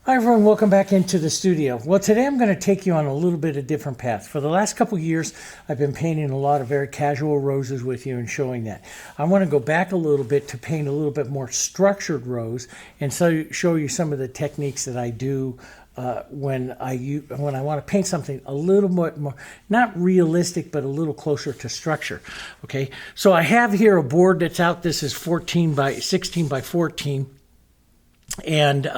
Hi everyone, welcome back into the studio. Well, today I'm going to take you on a little bit of different path. For the last couple of years, I've been painting a lot of very casual roses with you and showing that. I want to go back a little bit to paint a little bit more structured rose and show you some of the techniques that I do when I want to paint something a little bit more, not realistic, but a little closer to structure. Okay, so I have here a board that's out. This is 16 by 14. And,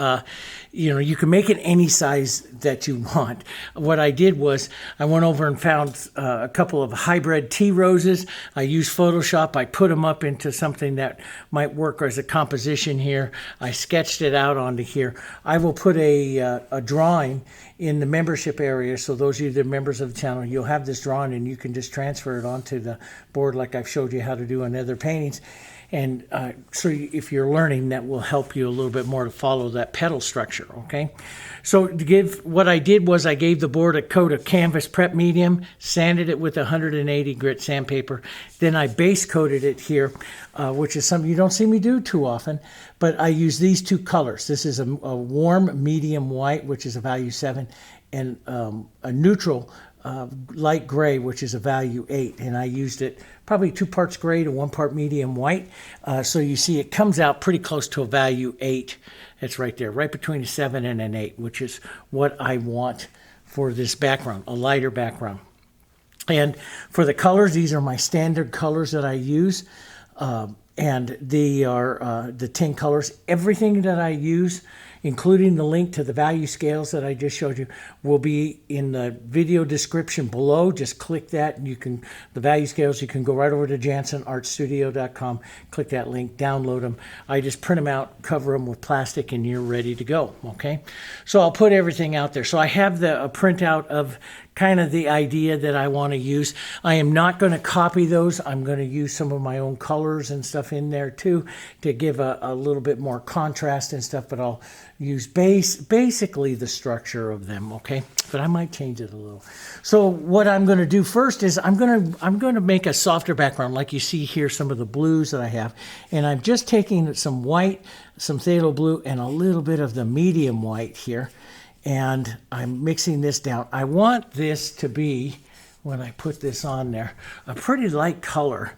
you can make it any size that you want. What I did was I went over and found a couple of hybrid tea roses. I used Photoshop. I put them up into something that might work as a composition here. I sketched it out onto here. I will put a drawing in the membership area. So those of you that are members of the channel, you'll have this drawing and you can just transfer it onto the board like I've showed you how to do on other paintings. And so if you're learning, that will help you a little bit more to follow that petal structure, okay? So what I did was I gave the board a coat of canvas prep medium, sanded it with 180 grit sandpaper. Then I base coated it here, which is something you don't see me do too often, but I use these two colors. This is a warm medium white, which is a value 7, and a neutral light gray, which is a value 8, and I used it probably 2 parts gray to 1 part medium white. So you see it comes out pretty close to a value 8. It's right there, right between a 7 and an 8, which is what I want for this background, a lighter background. And for the colors, these are my standard colors that I use, and they are the 10 colors. Everything that I use, including the link to the value scales that I just showed you, will be in the video description below. Just click that and the value scales, you can go right over to jansenartstudio.com, click that link, download them. I just print them out, cover them with plastic, and you're ready to go, okay? So I'll put everything out there. So I have a printout of kind of the idea that I want to use. I am not going to copy those. I'm going to use some of my own colors and stuff in there too to give a little bit more contrast and stuff, but I'll use basically the structure of them, okay? But I might change it a little. So what I'm going to do first is I'm going to make a softer background, like you see here, some of the blues that I have, and I'm just taking some white, some phthalo blue, and a little bit of the medium white here, and I'm mixing this down. I want this to be, when I put this on there, a pretty light color.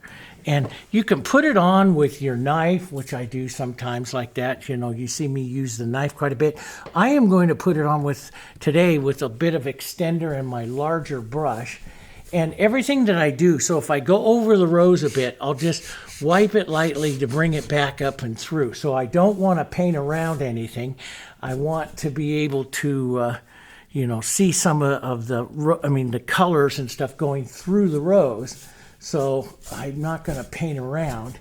And you can put it on with your knife, which I do sometimes like that. You see me use the knife quite a bit. I am going to put it on today with a bit of extender and my larger brush. And everything that I do, so if I go over the rose a bit, I'll just wipe it lightly to bring it back up and through. So I don't want to paint around anything. I want to be able to, see some of the colors and stuff going through the rose. So I'm not going to paint around,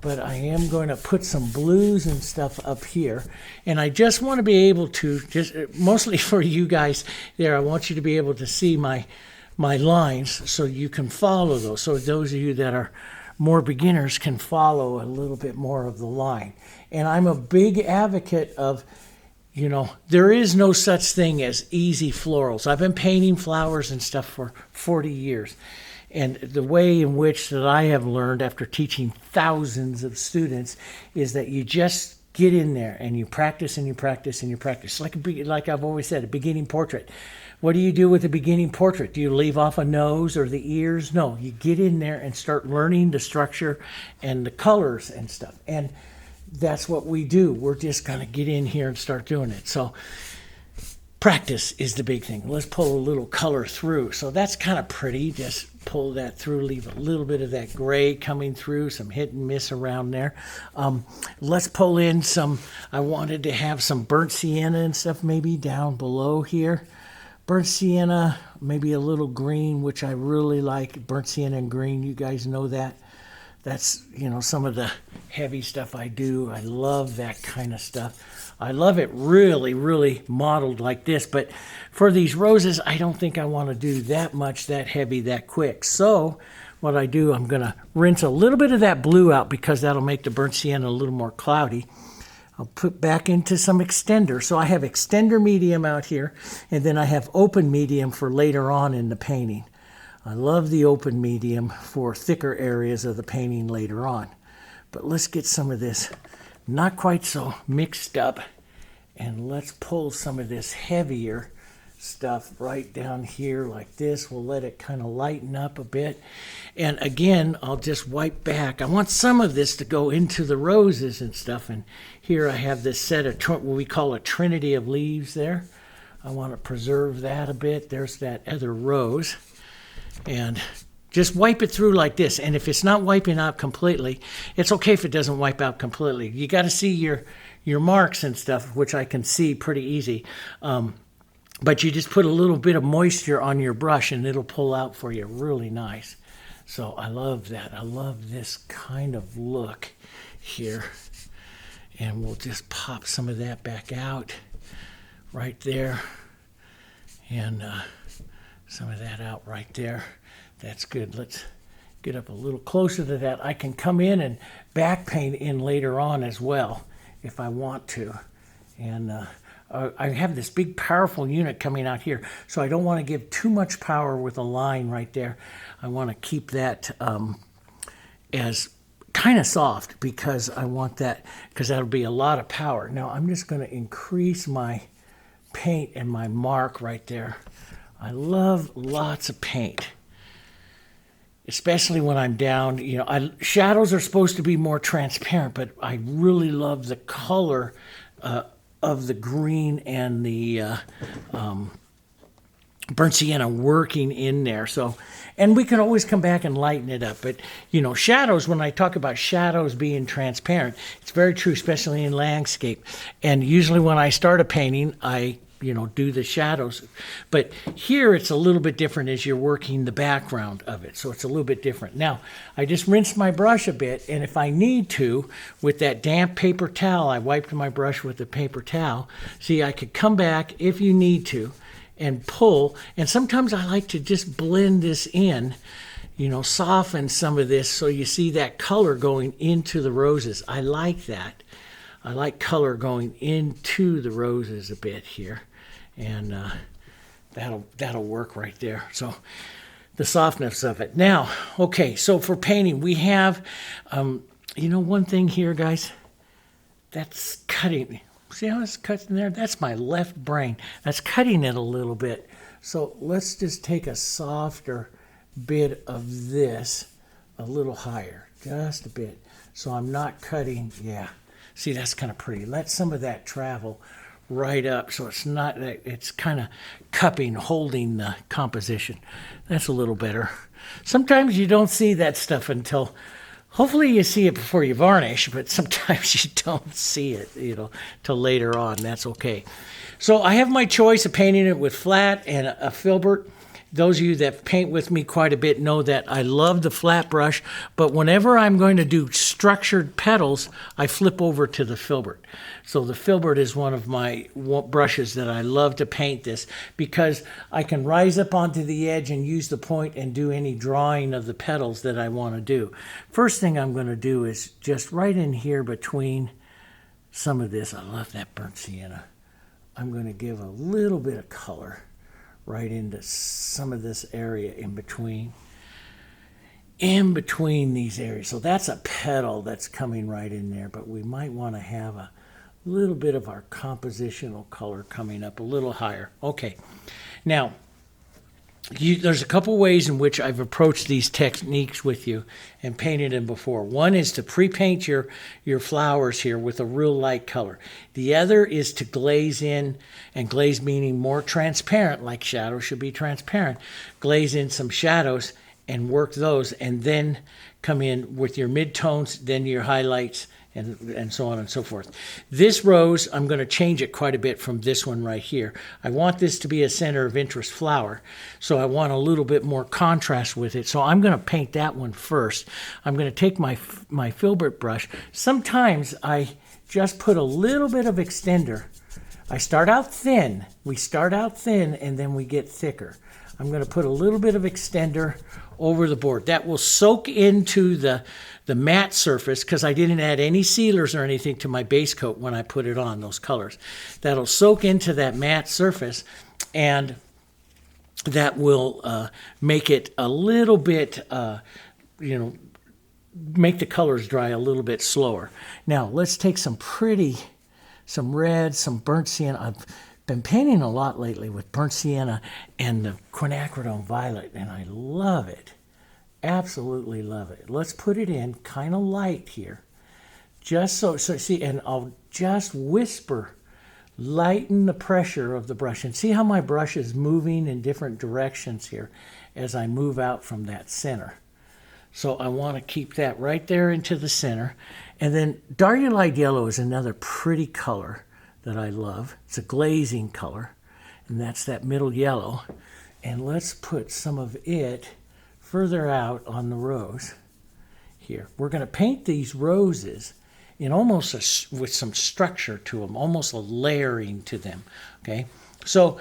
but I am going to put some blues and stuff up here. And I just want to be able to, mostly for you guys there, I want you to be able to see my lines so you can follow those. So those of you that are more beginners can follow a little bit more of the line. And I'm a big advocate of, there is no such thing as easy florals. I've been painting flowers and stuff for 40 years. And the way in which that I have learned after teaching thousands of students is that you just get in there and you practice and you practice and you practice. Like I've always said, a beginning portrait. What do you do with a beginning portrait? Do you leave off a nose or the ears? No, you get in there and start learning the structure and the colors and stuff. And that's what we do. We're just going to get in here and start doing it. So practice is the big thing. Let's pull a little color through. So that's kind of pretty. Just pull that through, leave a little bit of that gray coming through, some hit and miss around there. Let's pull in I wanted to have some burnt sienna and stuff maybe down below here. Burnt sienna, maybe a little green, which I really like. Burnt sienna and green, you guys know that. That's, some of the heavy stuff I do. I love that kind of stuff. I love it really, really modeled like this. But for these roses, I don't think I want to do that much, that heavy, that quick. So what I do, I'm going to rinse a little bit of that blue out because that'll make the burnt sienna a little more cloudy. I'll put back into some extender. So I have extender medium out here, and then I have open medium for later on in the painting. I love the open medium for thicker areas of the painting later on. But let's get some of this not quite so mixed up And let's pull some of this heavier stuff right down here like this. We'll let it kind of lighten up a bit. And again, I'll just wipe back. I want some of this to go into the roses and stuff. And here I have this set of what we call a trinity of leaves there. I want to preserve that a bit. There's that other rose. And just wipe it through like this. And if it's not wiping out completely, it's okay if it doesn't wipe out completely. You got to see your marks and stuff, which I can see pretty easy. But you just put a little bit of moisture on your brush and it'll pull out for you really nice. So I love that. I love this kind of look here. And we'll just pop some of that back out right there. And some of that out right there. That's good. Let's get up a little closer to that. I can come in and back paint in later on as well if I want to. And I have this big powerful unit coming out here, so I don't want to give too much power with a line right there. I want to keep that as kind of soft because I want that, because that'll be a lot of power. Now I'm just going to increase my paint and my mark right there. I love lots of paint, especially when I'm down. You know, shadows are supposed to be more transparent, but I really love the color of the green and the burnt sienna working in there. So, and we can always come back and lighten it up. But, you know, shadows, when I talk about shadows being transparent, it's very true, especially in landscape. And usually when I start a painting, I do the shadows. But here it's a little bit different as you're working the background of it. So it's a little bit different. Now, I just rinsed my brush a bit, and if I need to, with that damp paper towel, I wiped my brush with the paper towel. See, I could come back if you need to and pull. And sometimes I like to just blend this in, soften some of this so you see that color going into the roses. I like that. I like color going into the roses a bit here, and that'll work right there. So the softness of it. Now, okay, so for painting, we have, one thing here, guys, that's cutting. See how it's cutting there? That's my left brain. That's cutting it a little bit. So let's just take a softer bit of this a little higher, just a bit. So I'm not cutting, yeah. See, that's kind of pretty. Let some of that travel right up so it's not, it's kind of cupping, holding the composition. That's a little better. Sometimes you don't see that stuff until, hopefully you see it before you varnish, but sometimes you don't see it, till later on. That's okay. So I have my choice of painting it with flat and a filbert. Those of you that paint with me quite a bit know that I love the flat brush, but whenever I'm going to do structured petals, I flip over to the filbert. So the filbert is one of my brushes that I love to paint this because I can rise up onto the edge and use the point and do any drawing of the petals that I want to do. First thing I'm going to do is just right in here between some of this. I love that burnt sienna. I'm going to give a little bit of color right into some of this area in between these areas. So that's a petal that's coming right in there, but we might want to have a little bit of our compositional color coming up a little higher. Okay, now there's a couple ways in which I've approached these techniques with you and painted them before. One is to pre-paint your flowers here with a real light color. The other is to glaze in, and glaze meaning more transparent, like shadows should be transparent. Glaze in some shadows and work those, and then come in with your midtones, then your highlights, and so on and so forth. This rose, I'm going to change it quite a bit from this one right here. I want this to be a center of interest flower, so I want a little bit more contrast with it. So I'm going to paint that one first. I'm going to take my filbert brush. Sometimes I just put a little bit of extender. I start out thin. We start out thin, and then we get thicker. I'm going to put a little bit of extender over the board. That will soak into the matte surface because I didn't add any sealers or anything to my base coat when I put it on, those colors. That'll soak into that matte surface, and that will make it a little bit, make the colors dry a little bit slower. Now, let's take some pretty some red, some burnt sienna. I've been painting a lot lately with burnt sienna and the Quinacridone Violet, and I love it. Absolutely love it. Let's put it in kind of light here. Just so see, and I'll just whisper, lighten the pressure of the brush. And see how my brush is moving in different directions here as I move out from that center. So I want to keep that right there into the center. And then Diarylide Yellow is another pretty color that I love. It's a glazing color, and that's that middle yellow. And let's put some of it further out on the rose here. We're going to paint these roses in almost with some structure to them, almost a layering to them. Okay, so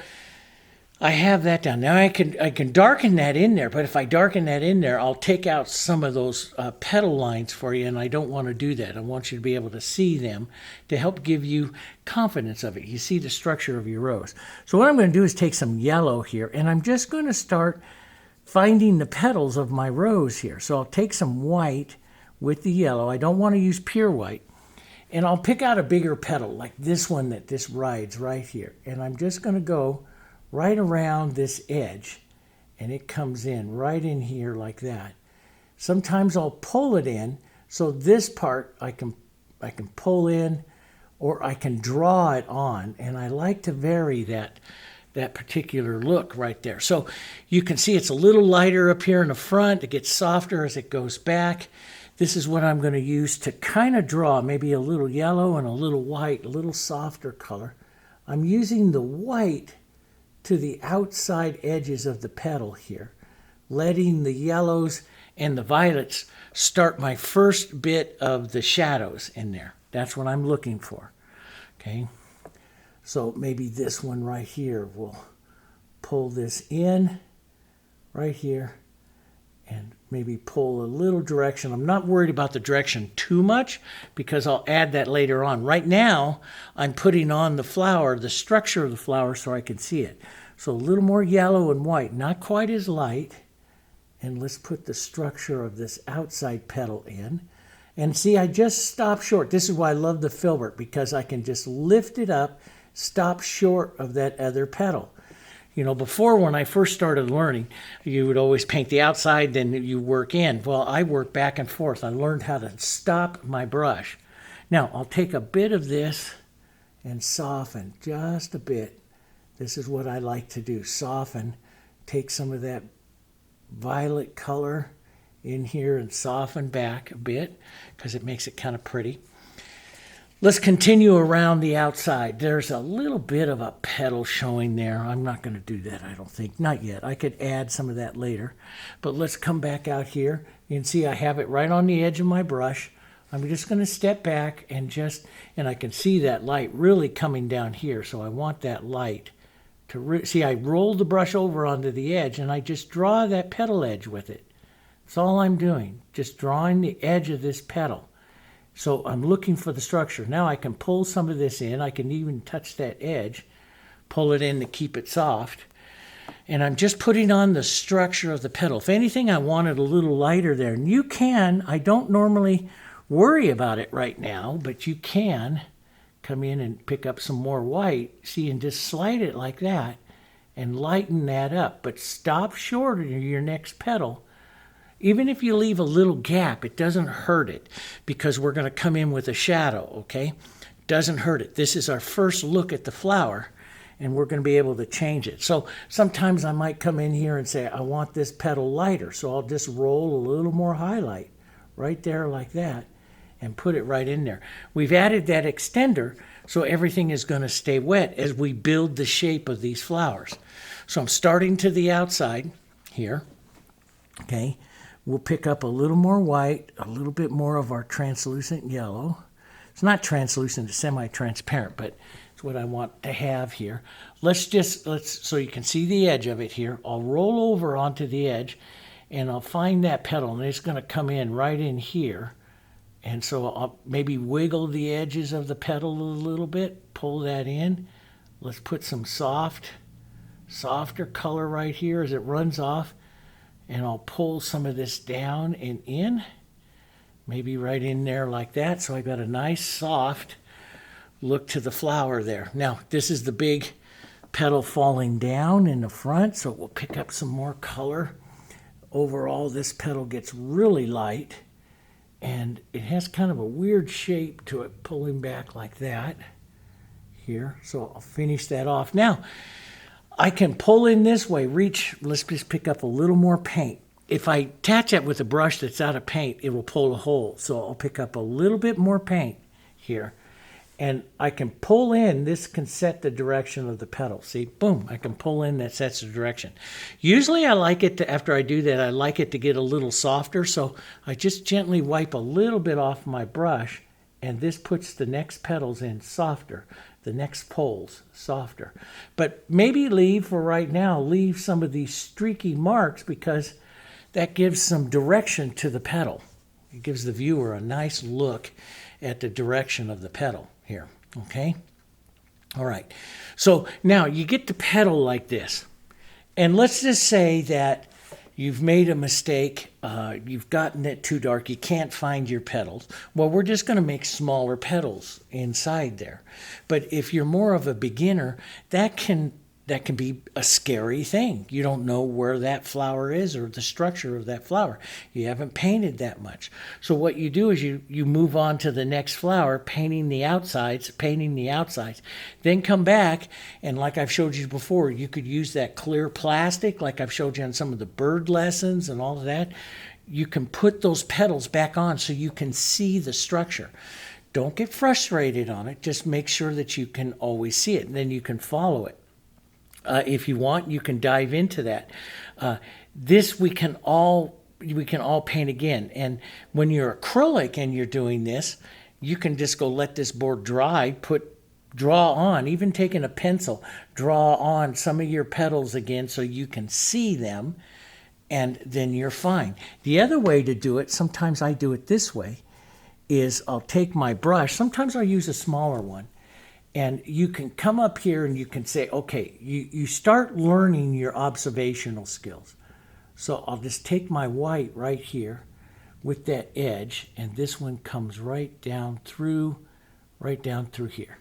I have that down. Now I can darken that in there, but if I darken that in there, I'll take out some of those petal lines for you, and I don't want to do that. I want you to be able to see them to help give you confidence of it. You see the structure of your rose. So what I'm going to do is take some yellow here, and I'm just going to start finding the petals of my rose here. So I'll take some white with the yellow. I don't want to use pure white. And I'll pick out a bigger petal, like this one that this rides right here. And I'm just going to go right around this edge, and it comes in right in here like that. Sometimes I'll pull it in, so this part I can pull in, or I can draw it on, and I like to vary that particular look right there. So you can see it's a little lighter up here in the front. It gets softer as it goes back. This is what I'm going to use to kind of draw maybe a little yellow and a little white, a little softer color. I'm using the white to the outside edges of the petal here, letting the yellows and the violets start my first bit of the shadows in there. That's what I'm looking for. Okay, so maybe this one right here will pull this in right here and maybe pull a little direction. I'm not worried about the direction too much because I'll add that later on. Right now, I'm putting on the flower, the structure of the flower, so I can see it. So a little more yellow and white, not quite as light. And let's put the structure of this outside petal in. And see, I just stopped short. This is why I love the filbert, because I can just lift it up, stop short of that other petal. You know, before when I first started learning, you would always paint the outside, then you work in. Well, I work back and forth. I learned how to stop my brush. Now, I'll take a bit of this and soften just a bit. This is what I like to do, soften. Take some of that violet color in here and soften back a bit because it makes it kind of pretty. Let's continue around the outside. There's a little bit of a petal showing there. I'm not going to do that, I don't think. Not yet. I could add some of that later. But let's come back out here. You can see I have it right on the edge of my brush. I'm just going to step back and I can see that light really coming down here. So I want that light to see, I roll the brush over onto the edge and I just draw that petal edge with it. That's all I'm doing. Just drawing the edge of this petal. So I'm looking for the structure. Now I can pull some of this in. I can even touch that edge, pull it in to keep it soft. And I'm just putting on the structure of the petal. If anything, I want it a little lighter there. And you can, I don't normally worry about it right now, but you can come in and pick up some more white, see, and just slide it like that and lighten that up. But stop short of your next petal. Even if you leave a little gap, it doesn't hurt it because we're going to come in with a shadow, okay? Doesn't hurt it. This is our first look at the flower, and we're going to be able to change it. So sometimes I might come in here and say, I want this petal lighter, so I'll just roll a little more highlight right there like that and put it right in there. We've added that extender, so everything is going to stay wet as we build the shape of these flowers. So I'm starting to the outside here, okay? We'll pick up a little more white, a little bit more of our translucent yellow. It's not translucent, it's semi-transparent, but it's what I want to have here. So you can see the edge of it here. I'll roll over onto the edge and I'll find that petal and it's going to come in right in here. And so I'll maybe wiggle the edges of the petal a little bit, pull that in. Let's put some softer color right here as it runs off. And I'll pull some of this down and in, maybe right in there like that. So I got a nice soft look to the flower there. Now, this is the big petal falling down in the front, so we'll pick up some more color. Overall, this petal gets really light, and it has kind of a weird shape to it, pulling back like that here. So I'll finish that off. Now, I can pull in this way, reach, let's just pick up a little more paint. If I attach it with a brush that's out of paint, it will pull a hole. So I'll pick up a little bit more paint here. And I can pull in, this can set the direction of the petal. See, boom, I can pull in, that sets the direction. Usually I like it to, after I do that, I like it to get a little softer. So I just gently wipe a little bit off my brush, and this puts the next petals in softer, the next poles softer. But maybe leave, for right now, leave some of these streaky marks, because that gives some direction to the petal. It gives the viewer a nice look at the direction of the petal here, okay? All right, so now you get the petal like this. And let's just say that you've made a mistake, you've gotten it too dark, you can't find your petals. Well, we're just gonna make smaller petals inside there. But if you're more of a beginner, that can be a scary thing. You don't know where that flower is or the structure of that flower. You haven't painted that much. So what you do is you move on to the next flower, painting the outsides, then come back, and like I've showed you before, you could use that clear plastic, like I've showed you on some of the bird lessons and all of that. You can put those petals back on so you can see the structure. Don't get frustrated on it. Just make sure that you can always see it, and then you can follow it. If you want, you can dive into that. This we can all paint again. And when you're acrylic and you're doing this, you can just go let this board dry, draw on, even taking a pencil, draw on some of your petals again so you can see them, and then you're fine. The other way to do it, sometimes I do it this way, is I'll take my brush, sometimes I'll use a smaller one, and you can come up here and you can say, okay, you start learning your observational skills. So I'll just take my white right here with that edge, and this one comes right down through here.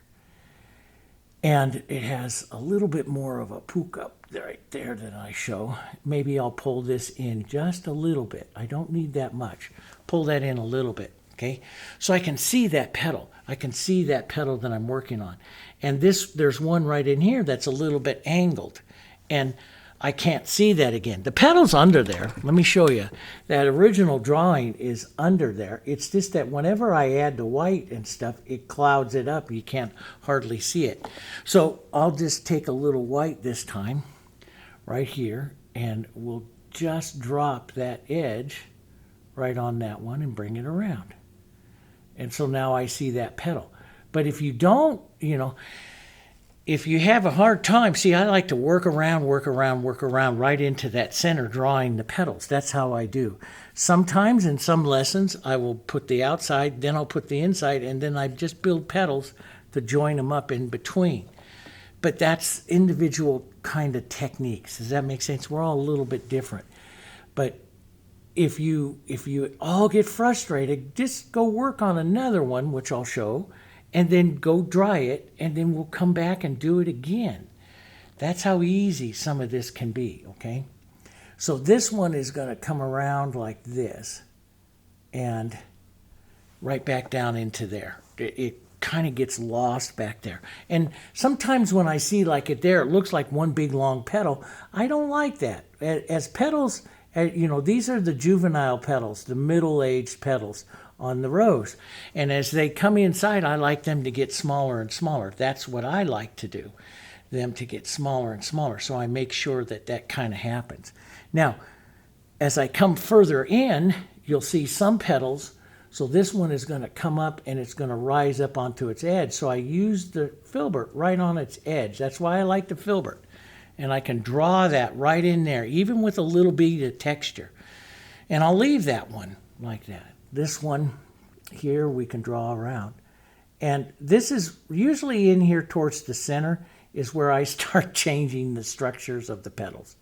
And it has a little bit more of a poke up right there than I show. Maybe I'll pull this in just a little bit. I don't need that much. Pull that in a little bit. Okay, so I can see that petal. I can see that petal that I'm working on. And there's one right in here that's a little bit angled. And I can't see that again. The petal's under there. Let me show you. That original drawing is under there. It's just that whenever I add the white and stuff, it clouds it up. You can't hardly see it. So I'll just take a little white this time, right here, and we'll just drop that edge right on that one and bring it around. And so now I see that petal. But if you don't, if you have a hard time, see, I like to work around right into that center, drawing the petals. That's how I do. Sometimes in some lessons, I will put the outside, then I'll put the inside, and then I just build petals to join them up in between. But that's individual kind of techniques. Does that make sense? We're all a little bit different. But if you all get frustrated, just go work on another one, which I'll show, and then go dry it, and then we'll come back and do it again. That's how easy some of this can be, okay? So this one is going to come around like this and right back down into there. It kind of gets lost back there. And sometimes when I see like it there, it looks like one big long petal. I don't like that. As petals, these are the juvenile petals, the middle-aged petals on the rose. And as they come inside, I like them to get smaller and smaller. That's what I like to do, them to get smaller and smaller. So I make sure that that kind of happens. Now, as I come further in, you'll see some petals. So this one is going to come up and it's going to rise up onto its edge. So I use the filbert right on its edge. That's why I like the filbert. And I can draw that right in there, even with a little bit of texture. And I'll leave that one like that. This one here we can draw around. And this is usually in here towards the center is where I start changing the structures of the petals,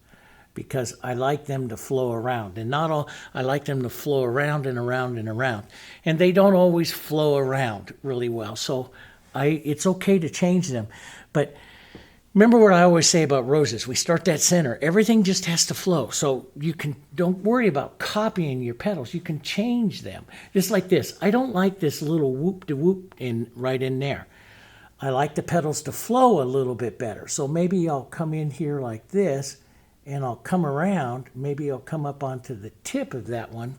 because I like them to flow around. And not all, I like them to flow around and around and around. And they don't always flow around really well. So It's okay to change them. But remember what I always say about roses. We start that center. Everything just has to flow. So don't worry about copying your petals. You can change them. Just like this. I don't like this little whoop-de-whoop right in there. I like the petals to flow a little bit better. So maybe I'll come in here like this, and I'll come around. Maybe I'll come up onto the tip of that one.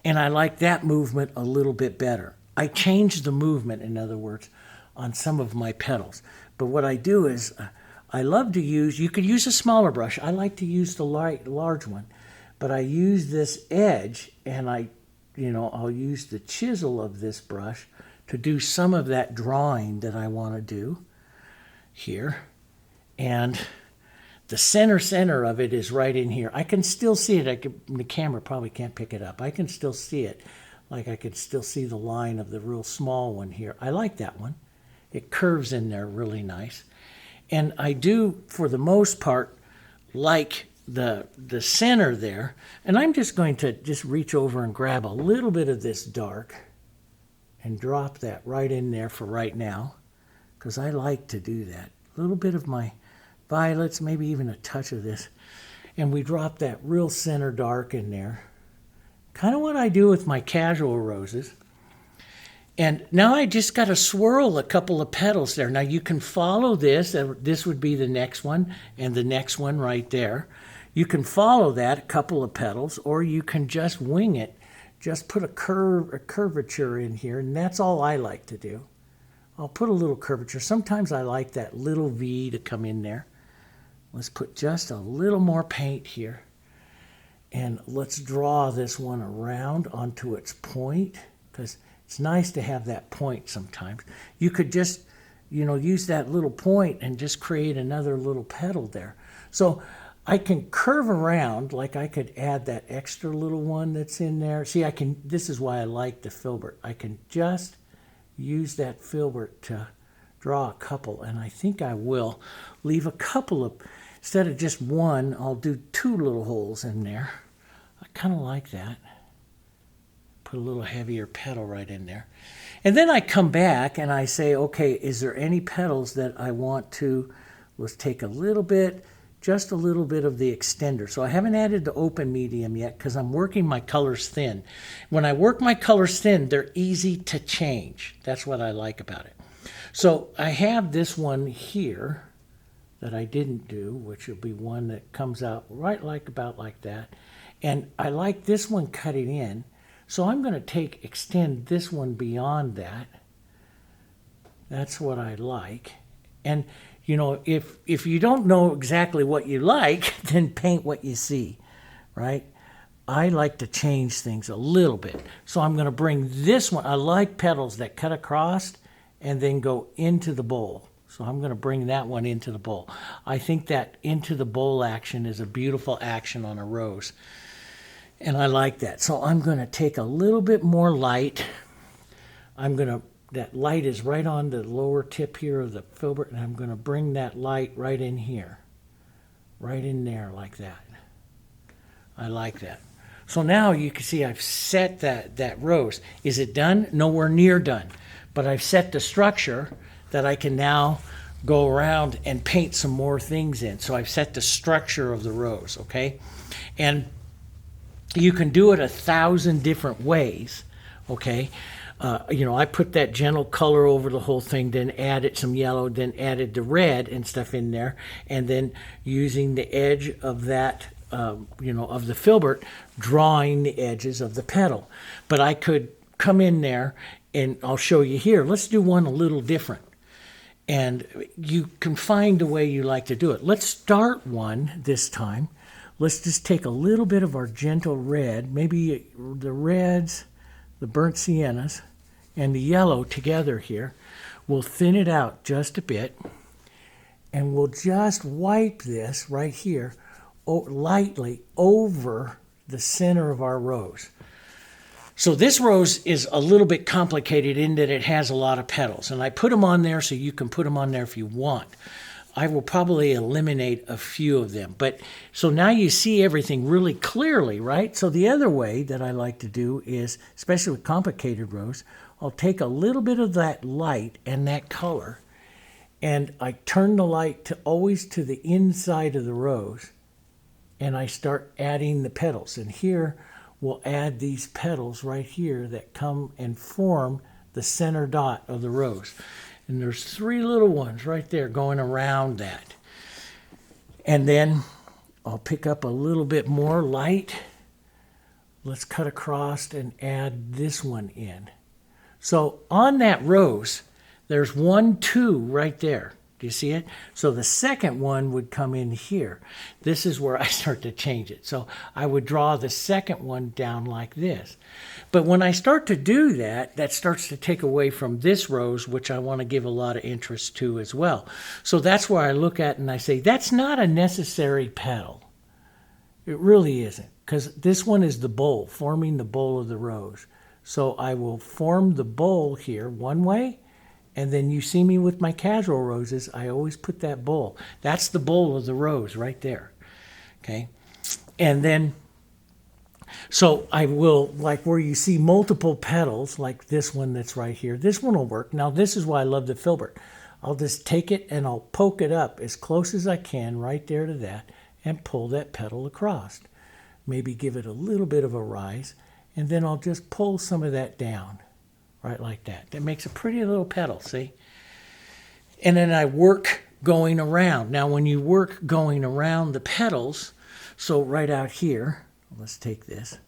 And I like that movement a little bit better. I change the movement, in other words, on some of my petals. But what I do is, I love to use, you could use a smaller brush. I like to use the large one. But I use this edge, and I'll use the chisel of this brush to do some of that drawing that I want to do here. And the center of it is right in here. I can still see it. The camera probably can't pick it up. I can still see it. Like I could still see the line of the real small one here. I like that one. It curves in there really nice. And I do, for the most part, like the center there. And I'm just going to just reach over and grab a little bit of this dark and drop that right in there for right now, because I like to do that. A little bit of my violets, maybe even a touch of this. And we drop that real center dark in there. Kind of what I do with my casual roses. And now I just got to swirl a couple of petals there. Now you can follow this. This would be the next one and the next one right there. You can follow that, a couple of petals, or you can just wing it. Just put a curvature in here, and that's all I like to do. I'll put a little curvature. Sometimes I like that little V to come in there. Let's put just a little more paint here. And let's draw this one around onto its point, because it's nice to have that point sometimes. You could just, use that little point and just create another little petal there. So I can curve around, like I could add that extra little one that's in there. See, this is why I like the filbert. I can just use that filbert to draw a couple, and I think I will leave a couple of, instead of just one, I'll do 2 little holes in there. I kind of like that. Put a little heavier petal right in there. And then I come back and I say, okay, is there any petals that I want to, let's take a little bit, just a little bit of the extender. So I haven't added the open medium yet because I'm working my colors thin. When I work my colors thin, they're easy to change. That's what I like about it. So I have this one here that I didn't do, which will be one that comes out right about like that. And I like this one cutting in. So I'm going to extend this one beyond that. That's what I like. And if you don't know exactly what you like, then paint what you see, right? I like to change things a little bit. So I'm going to bring this one. I like petals that cut across and then go into the bowl. So I'm going to bring that one into the bowl. I think that into the bowl action is a beautiful action on a rose. And I like that. So I'm going to take a little bit more light. That light is right on the lower tip here of the filbert, and I'm going to bring that light right in here. Right in there like that. I like that. So now you can see I've set that rose. Is it done? Nowhere near done. But I've set the structure that I can now go around and paint some more things in. So I've set the structure of the rose, okay? And you can do it 1,000 different ways, okay? I put that gentle color over the whole thing, then added some yellow, then added the red and stuff in there, and then using the edge of that, of the filbert, drawing the edges of the petal. But I could come in there, and I'll show you here. Let's do one a little different. And you can find the way you like to do it. Let's start one this time. Let's just take a little bit of our gentle red, maybe the reds, the burnt siennas, and the yellow together here. We'll thin it out just a bit, and we'll just wipe this right here lightly over the center of our rose. So this rose is a little bit complicated in that it has a lot of petals, and I put them on there so you can put them on there if you want. I will probably eliminate a few of them. But so now you see everything really clearly, right? So the other way that I like to do is, especially with complicated rose, I'll take a little bit of that light and that color, and I turn the light to always to the inside of the rose, and I start adding the petals. And here we'll add these petals right here that come and form the center dot of the rose. And there's 3 little ones right there going around that. And then I'll pick up a little bit more light. Let's cut across and add this one in. So on that rose, there's 1, 2 right there. Do you see it? So the second one would come in here. This is where I start to change it. So I would draw the second one down like this. But when I start to do that, that starts to take away from this rose, which I want to give a lot of interest to as well. So that's where I look at and I say, that's not a necessary petal. It really isn't, because this one is the bowl, forming the bowl of the rose. So I will form the bowl here one way, and then you see me with my casual roses, I always put that bowl. That's the bowl of the rose right there, okay? And then, so I will, like where you see multiple petals, like this one that's right here, this one will work. Now this is why I love the filbert. I'll just take it and I'll poke it up as close as I can right there to that and pull that petal across. Maybe give it a little bit of a rise, and then I'll just pull some of that down. Right like that. That makes a pretty little petal, see? And then I work going around. Now when you work going around the petals, so right out here, let's take this.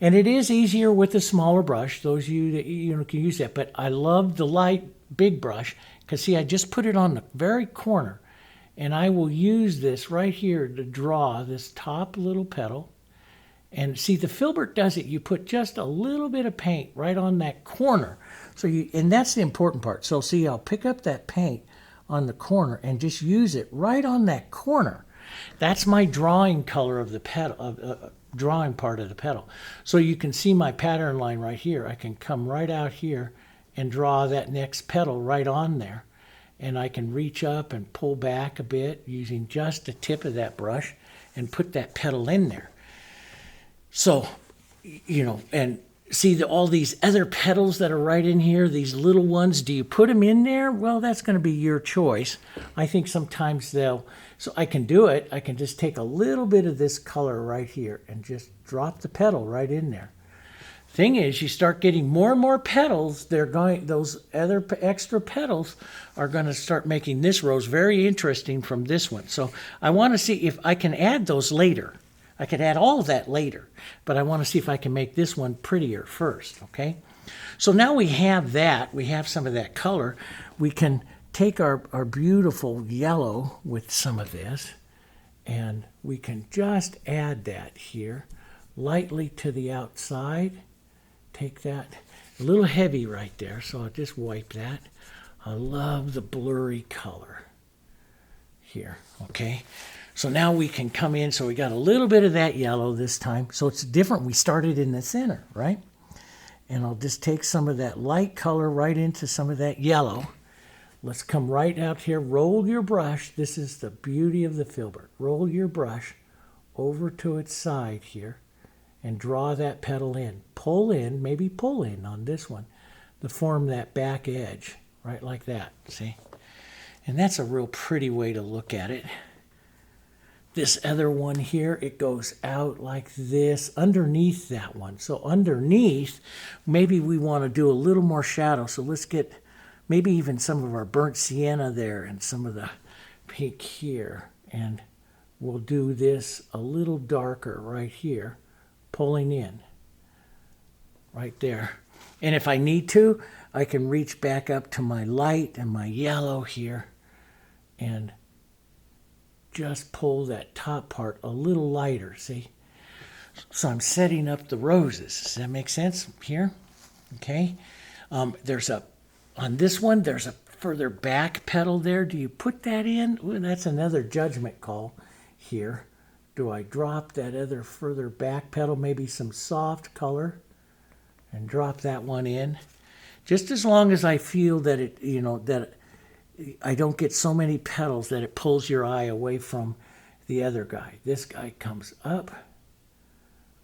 And it is easier with a smaller brush, those of you that can use that, but I love the light big brush, because see, I just put it on the very corner, and I will use this right here to draw this top little petal. And see, the filbert does it. You put just a little bit of paint right on that corner. So and that's the important part. So see, I'll pick up that paint on the corner and just use it right on that corner. That's my drawing color of the petal, drawing part of the petal. So you can see my pattern line right here. I can come right out here and draw that next petal right on there. And I can reach up and pull back a bit using just the tip of that brush and put that petal in there. So, and see all these other petals that are right in here, these little ones, do you put them in there? Well, that's going to be your choice. I think sometimes so I can do it. I can just take a little bit of this color right here and just drop the petal right in there. Thing is, you start getting more and more petals, those other extra petals are going to start making this rose very interesting from this one. So I want to see if I can add those later. I could add all of that later, but I want to see if I can make this one prettier first, okay? So now we have that. We have some of that color. We can take our beautiful yellow with some of this, and we can just add that here lightly to the outside. Take that. A little heavy right there, so I'll just wipe that. I love the blurry color here, okay? So now we can come in, so we got a little bit of that yellow this time. So it's different. We started in the center, right? And I'll just take some of that light color right into some of that yellow. Let's come right out here. Roll your brush. This is the beauty of the filbert. Roll your brush over to its side here and draw that petal in. Pull in, maybe pull in on this one to form that back edge, right like that, see? And that's a real pretty way to look at it. This other one here, it goes out like this underneath that one. So underneath, maybe we want to do a little more shadow. So let's get maybe even some of our burnt sienna there and some of the pink here. And we'll do this a little darker right here, pulling in right there. And if I need to, I can reach back up to my light and my yellow here and just pull that top part a little lighter, see? So I'm setting up the roses. Does that make sense here? Okay. On this one, there's a further back petal there. Do you put that in? Ooh, that's another judgment call here. Do I drop that other further back petal, maybe some soft color, and drop that one in? Just as long as I feel that it, that I don't get so many petals that it pulls your eye away from the other guy. This guy comes up,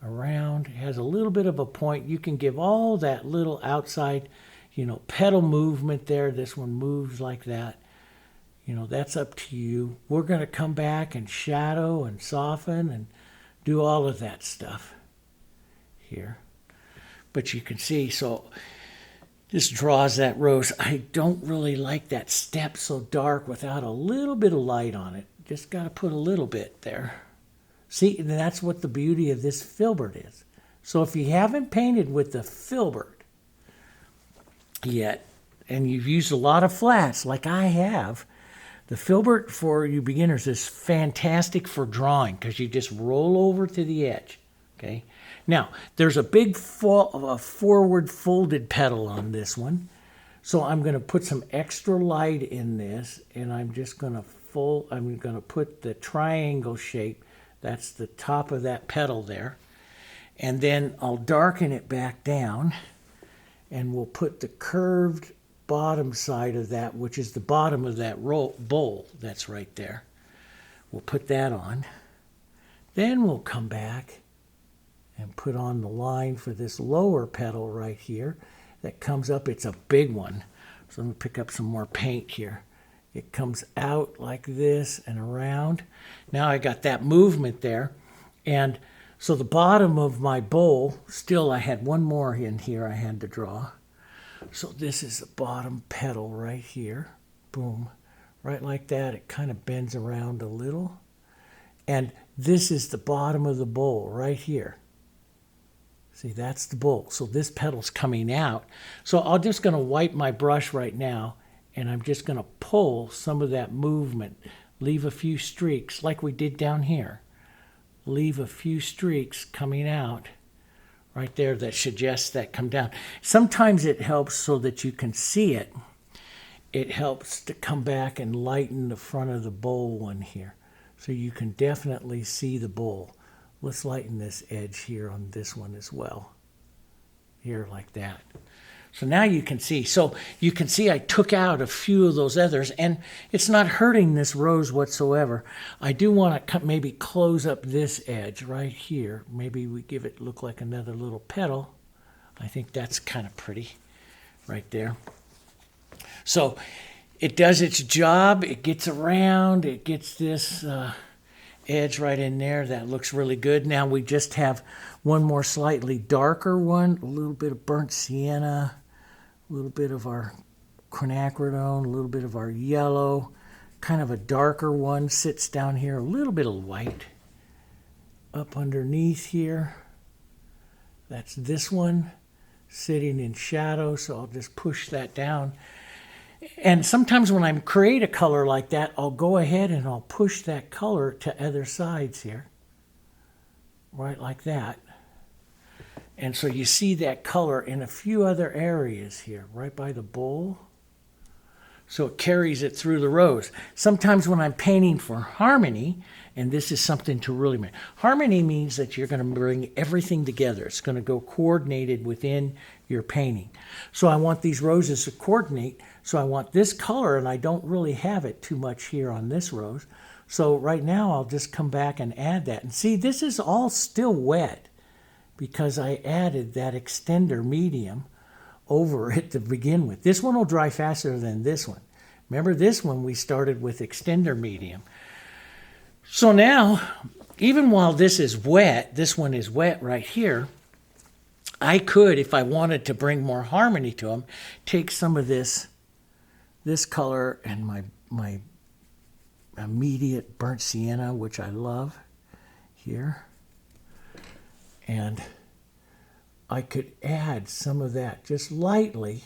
around, has a little bit of a point. You can give all that little outside, you know, petal movement there. This one moves like that. You know, that's up to you. We're going to come back and shadow and soften and do all of that stuff here. But you can see, so this draws that rose. I don't really like that step so dark without a little bit of light on it. Just got to put a little bit there. See, and that's what the beauty of this filbert is. So if you haven't painted with the filbert yet, and you've used a lot of flats like I have, the filbert for you beginners is fantastic for drawing because you just roll over to the edge. Okay. Now, there's a big forward folded petal on this one. So I'm going to put some extra light in this, and I'm just going to I'm going to put the triangle shape. That's the top of that petal there. And then I'll darken it back down, and we'll put the curved bottom side of that, which is the bottom of that bowl that's right there. We'll put that on. Then we'll come back and put on the line for this lower petal right here that comes up. It's a big one. So I'm going to pick up some more paint here. It comes out like this and around. Now I got that movement there. And so the bottom of my bowl, still I had one more in here I had to draw. So this is the bottom petal right here. Boom. Right like that. It kind of bends around a little. And this is the bottom of the bowl right here. See, that's the bowl. So this petal's coming out. So I'm just going to wipe my brush right now, and I'm just going to pull some of that movement. Leave a few streaks like we did down here. Leave a few streaks coming out right there that suggests that come down. Sometimes it helps so that you can see it. It helps to come back and lighten the front of the bowl one here. So you can definitely see the bowl. Let's lighten this edge here on this one as well. Here like that. So now you can see. So you can see I took out a few of those others, and it's not hurting this rose whatsoever. I do want to maybe close up this edge right here. Maybe we give it look like another little petal. I think that's kind of pretty right there. So it does its job. It gets around. It gets this edge right in there. That looks really good. Now we just have one more slightly darker one, a little bit of burnt sienna, a little bit of our quinacridone, a little bit of our yellow, kind of a darker one sits down here, a little bit of white up underneath here. That's this one sitting in shadow, so I'll just push that down. And sometimes when I create a color like that, I'll go ahead and I'll push that color to other sides here. Right like that. And so you see that color in a few other areas here, right by the bowl. So it carries it through the rose. Sometimes when I'm painting for harmony, and this is something to really make. Harmony means that you're going to bring everything together. It's going to go coordinated within your painting. So I want these roses to coordinate. So I want this color, and I don't really have it too much here on this rose. So right now I'll just come back and add that. And see, this is all still wet because I added that extender medium over it to begin with. This one will dry faster than this one. Remember this one we started with extender medium. So now, even while this is wet, this one is wet right here, I could, if I wanted to bring more harmony to them, take some of this color and my immediate burnt sienna, which I love here, and I could add some of that just lightly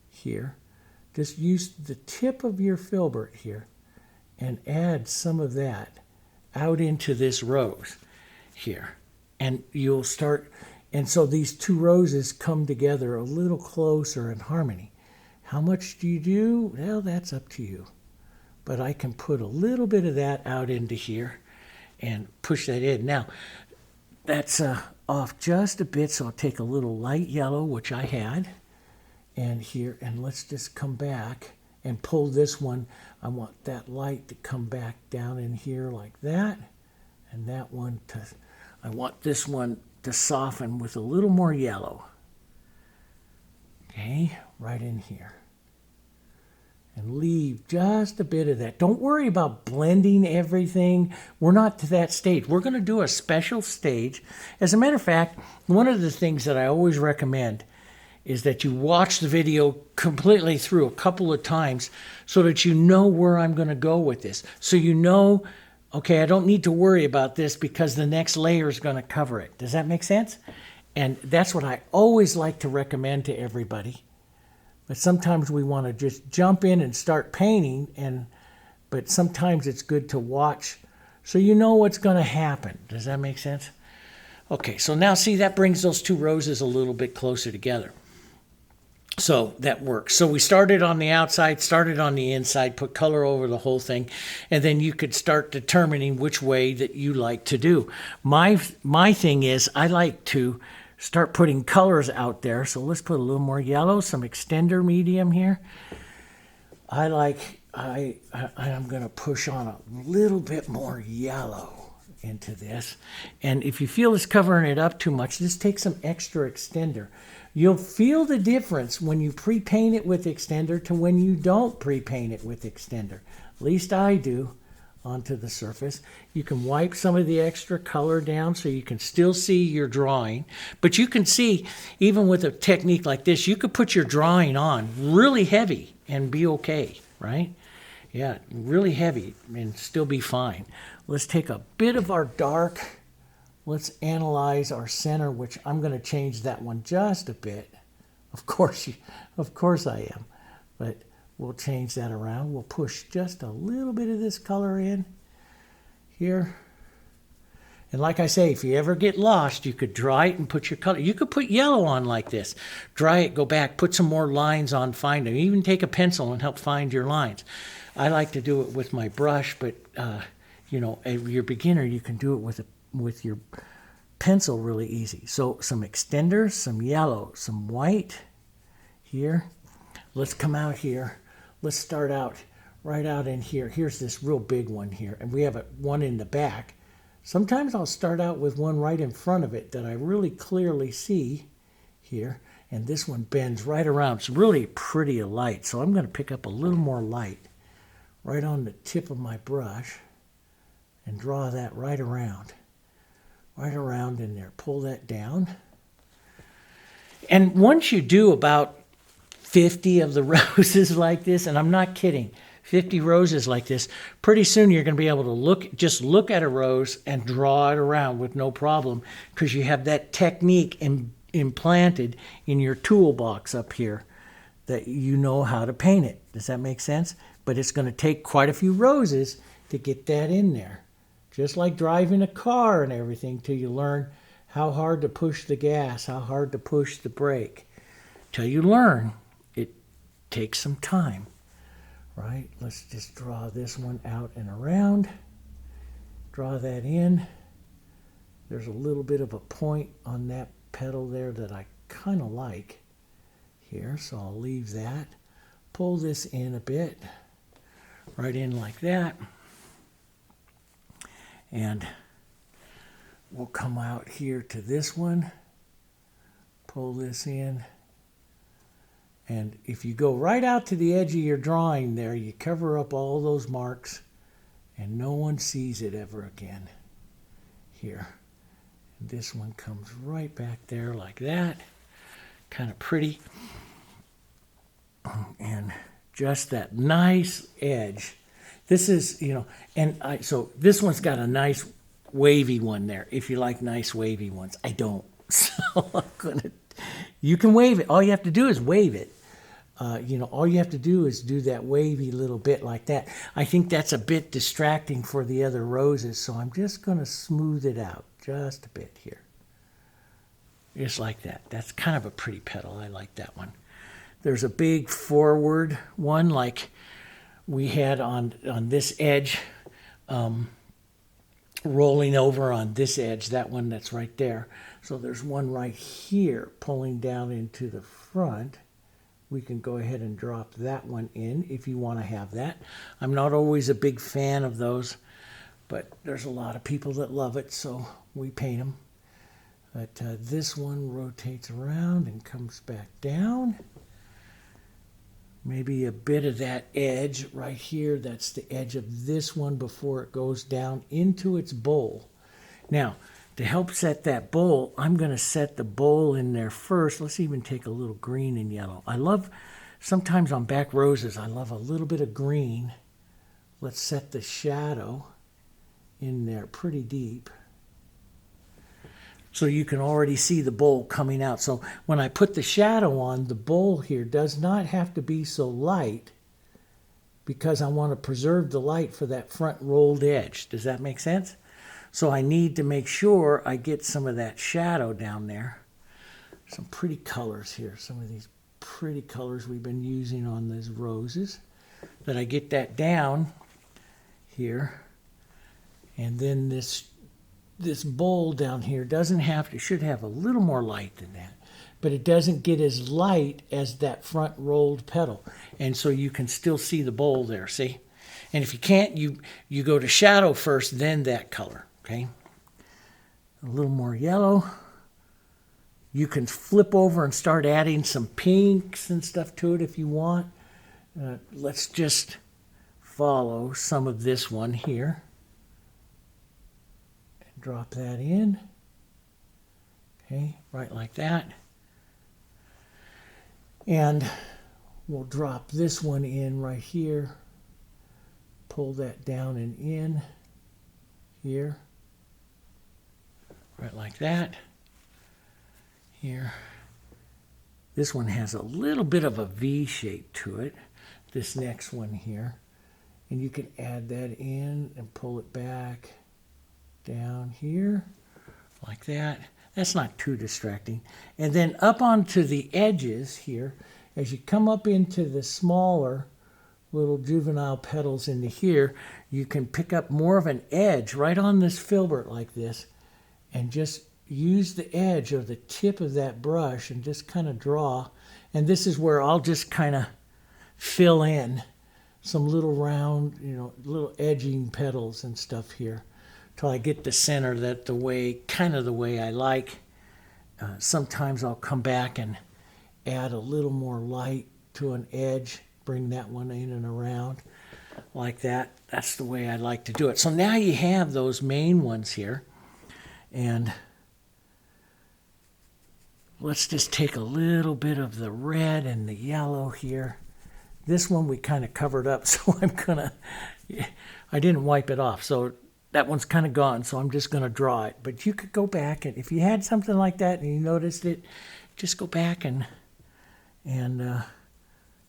here. Just use the tip of your filbert here and add some of that out into this rose here. And you'll start, and so these two roses come together a little closer in harmony. How much do you do? Well, that's up to you. But I can put a little bit of that out into here and push that in. Now, that's off just a bit, so I'll take a little light yellow, which I had, and here, and let's just come back and pull this one. I want that light to come back down in here like that, and that one to, I want this one to soften with a little more yellow. Okay, right in here. And leave just a bit of that. Don't worry about blending everything. We're not to that stage. We're going to do a special stage. As a matter of fact, one of the things that I always recommend is that you watch the video completely through a couple of times so that you know where I'm going to go with this. So you know, okay, I don't need to worry about this because the next layer is going to cover it. Does that make sense? And that's what I always like to recommend to everybody. But sometimes we want to just jump in and start painting, but sometimes it's good to watch so you know what's going to happen. Does that make sense? Okay, so now see, that brings those two roses a little bit closer together. So that works. So we started on the outside, started on the inside, put color over the whole thing, and then you could start determining which way that you like to do. My thing is I like to start putting colors out there. So let's put a little more yellow, some extender medium here. I'm going to push on a little bit more yellow into this. And if you feel it's covering it up too much, just take some extra extender. You'll feel the difference when you pre-paint it with extender to when you don't pre-paint it with extender. At least I do. Onto the surface. You can wipe some of the extra color down so you can still see your drawing. But you can see, even with a technique like this, you could put your drawing on really heavy and be okay, right? Yeah, really heavy and still be fine. Let's take a bit of our dark. Let's analyze our center, which I'm going to change that one just a bit. Of course I am. But we'll change that around. We'll push just a little bit of this color in here. And like I say, if you ever get lost, you could dry it and put your color. You could put yellow on like this. Dry it, go back, put some more lines on, find them. Even take a pencil and help find your lines. I like to do it with my brush, but you know, if you're a beginner, you can do it with your pencil really easy. So some extenders, some yellow, some white here. Let's come out here. Let's start out right out in here. Here's this real big one here, and we have one in the back. Sometimes I'll start out with one right in front of it that I really clearly see here, and this one bends right around. It's really pretty light, so I'm going to pick up a little more light right on the tip of my brush and draw that right around in there. Pull that down. And once you do about 50 of the roses like this, and I'm not kidding, 50 roses like this, pretty soon you're going to be able to just look at a rose and draw it around with no problem, because you have that technique implanted in your toolbox up here that you know how to paint it. Does that make sense? But it's going to take quite a few roses to get that in there. Just like driving a car and everything, till you learn how hard to push the gas, how hard to push the brake. Till you learn, it takes some time, right? Let's just draw this one out and around. Draw that in. There's a little bit of a point on that petal there that I kind of like here, so I'll leave that. Pull this in a bit, right in like that. And we'll come out here to this one, pull this in. And if you go right out to the edge of your drawing there, you cover up all those marks and no one sees it ever again here. And this one comes right back there like that. Kind of pretty. And just that nice edge. This is, you know, so this one's got a nice wavy one there, if you like nice wavy ones. I don't. So you can wave it. All you have to do is wave it. You know, all you have to do is do that wavy little bit like that. I think that's a bit distracting for the other roses, so I'm just going to smooth it out just a bit here. Just like that. That's kind of a pretty petal. I like that one. There's a big forward one like we had on this edge, rolling over on this edge, that one that's right there. So there's one right here pulling down into the front. We can go ahead and drop that one in if you want to have that. I'm not always a big fan of those, but there's a lot of people that love it, so we paint them. But this one rotates around and comes back down. maybe a bit of that edge right here. That's the edge of this one before it goes down into its bowl. Now, to help set that bowl, I'm going to set the bowl in there first. Let's even take a little green and yellow. I love, sometimes on back roses, I love a little bit of green. Let's set the shadow in there pretty deep, so you can already see the bowl coming out. So when I put the shadow on, the bowl here does not have to be so light, because I want to preserve the light for that front rolled edge. Does that make sense? So I need to make sure I get some of that shadow down there. Some pretty colors here, some of these pretty colors we've been using on these roses. That I get that down here. And then this bowl down here doesn't have to, should have a little more light than that, but it doesn't get as light as that front rolled petal. And so you can still see the bowl there, see? And if you can't, you go to shadow first, then that color, okay? A little more yellow. You can flip over and start adding some pinks and stuff to it if you want. Let's just follow some of this one here. Drop that in, okay, right like that. And we'll drop this one in right here, pull that down and in here, right like that, here. This one has a little bit of a V shape to it, this next one here, and you can add that in and pull it back down here like that. That's not too distracting. And then up onto the edges here, as you come up into the smaller little juvenile petals into here, you can pick up more of an edge right on this filbert like this, and just use the edge of the tip of that brush and just kind of draw. And this is where I'll just kind of fill in some little round, little edging petals and stuff here, till I get the center that the way I like. Sometimes I'll come back and add a little more light to an edge, bring that one in and around like that. That's the way I like to do it. So now you have those main ones here, and let's just take a little bit of the red and the yellow here. This one we kind of covered up, so I didn't wipe it off, so that one's kind of gone, so I'm just going to draw it. But you could go back, and if you had something like that and you noticed it, just go back and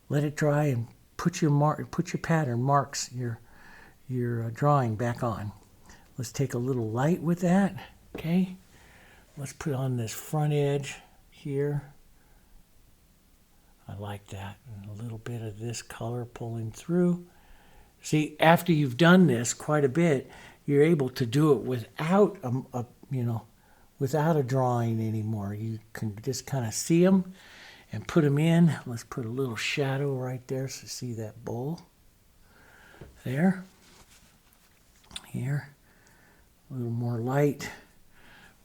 let it dry and put your pattern marks, your drawing back on. Let's take a little light with that, okay? Let's put on this front edge here. I like that. And a little bit of this color pulling through. See, after you've done this quite a bit, you're able to do it without without a drawing anymore. You can just kind of see them and put them in. Let's put a little shadow right there so see that bowl there. Here, a little more light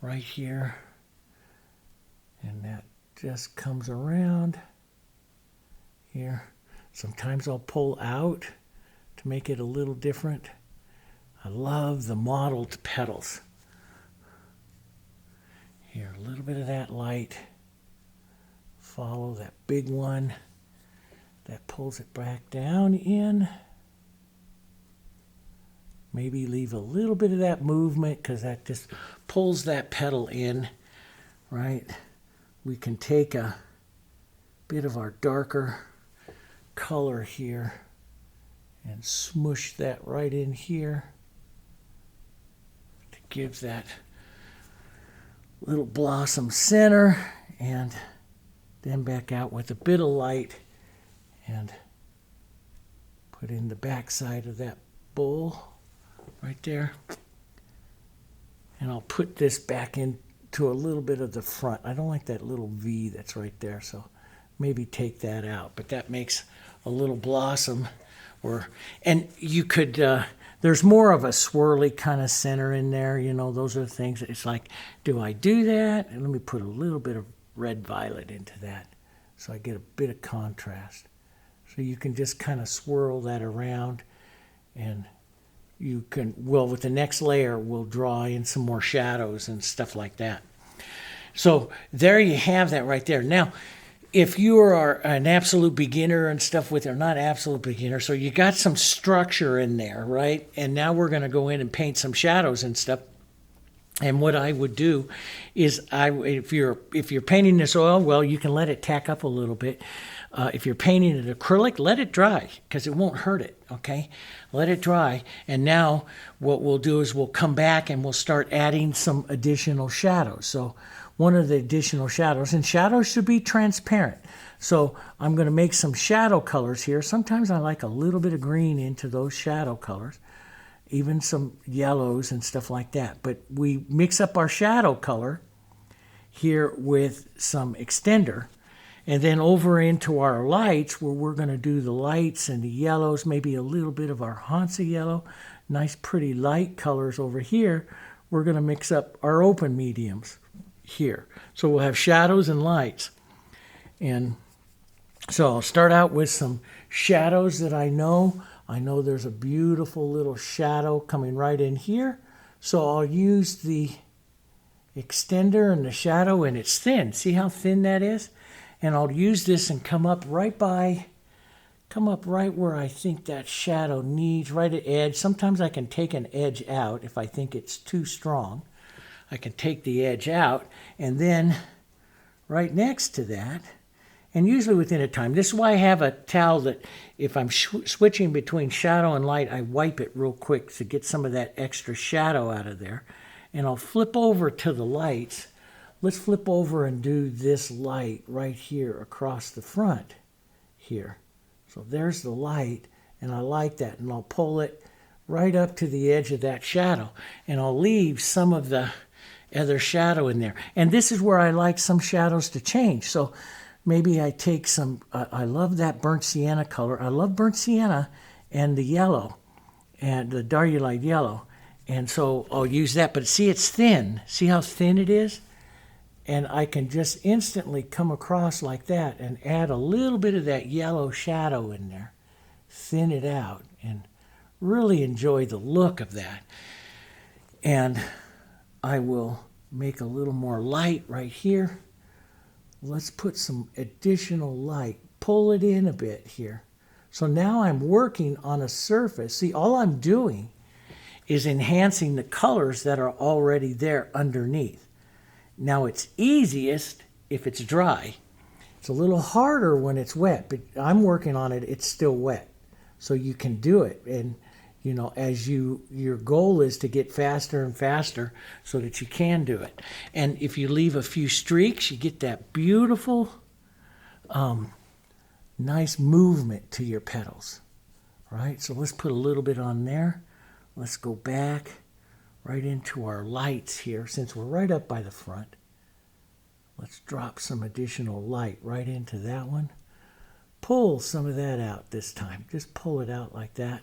right here, and that just comes around here. Sometimes I'll pull out to make it a little different. I love the mottled petals. Here, a little bit of that light. Follow that big one. That pulls it back down in. Maybe leave a little bit of that movement, because that just pulls that petal in, right? We can take a bit of our darker color here and smush that right in here to give that little blossom center, and then back out with a bit of light and put in the back side of that bowl right there. And I'll put this back into a little bit of the front. I don't like that little V that's right there, so maybe take that out. But that makes a little blossom. And you could, there's more of a swirly kind of center in there, those are the things. It's like, do I do that? And let me put a little bit of red violet into that so I get a bit of contrast. So you can just kind of swirl that around, and you can, well, with the next layer, we'll draw in some more shadows and stuff like that. So there you have that right there. Now, if you are an absolute beginner and stuff with it, or not absolute beginner, so you got some structure in there, right? And now we're going to go in and paint some shadows and stuff. And what I would do is, if you're painting this oil, well, you can let it tack up a little bit. If you're painting it acrylic, let it dry, because it won't hurt it, okay? Let it dry. And now what we'll do is we'll come back and we'll start adding some additional shadows. So one of the additional shadows, and shadows should be transparent. So I'm going to make some shadow colors here. Sometimes I like a little bit of green into those shadow colors, even some yellows and stuff like that. But we mix up our shadow color here with some extender, and then over into our lights, where we're going to do the lights and the yellows, maybe a little bit of our Hansa Yellow, nice pretty light colors over here. We're going to mix up our open mediums here. So we'll have shadows and lights. And so I'll start out with some shadows that I know. I know there's a beautiful little shadow coming right in here. So I'll use the extender and the shadow, and it's thin. See how thin that is? And I'll use this and come up right where I think that shadow needs, right at edge. Sometimes I can take an edge out if I think it's too strong. I can take the edge out, and then right next to that, and usually within a time. This is why I have a towel that if I'm switching between shadow and light, I wipe it real quick to get some of that extra shadow out of there. And I'll flip over to the lights. Let's flip over and do this light right here across the front here. So there's the light, and I like that. And I'll pull it right up to the edge of that shadow, and I'll leave some of the other shadow in there. And this is where I like some shadows to change. So maybe I take some, I love that burnt sienna color. I love burnt sienna and the yellow, and the Diarylide Yellow. And so I'll use that. But see, it's thin. See how thin it is? And I can just instantly come across like that and add a little bit of that yellow shadow in there. Thin it out and really enjoy the look of that. And I will make a little more light right here. Let's put some additional light. Pull it in a bit here. So now I'm working on a surface. See, all I'm doing is enhancing the colors that are already there underneath. Now it's easiest if it's dry. It's a little harder when it's wet, but I'm working on it, it's still wet. So you can do it. And you know, as your goal is to get faster and faster so that you can do it. And if you leave a few streaks, you get that beautiful, nice movement to your petals, right? So let's put a little bit on there. Let's go back right into our lights here. Since we're right up by the front, let's drop some additional light right into that one. Pull some of that out this time. Just pull it out like that.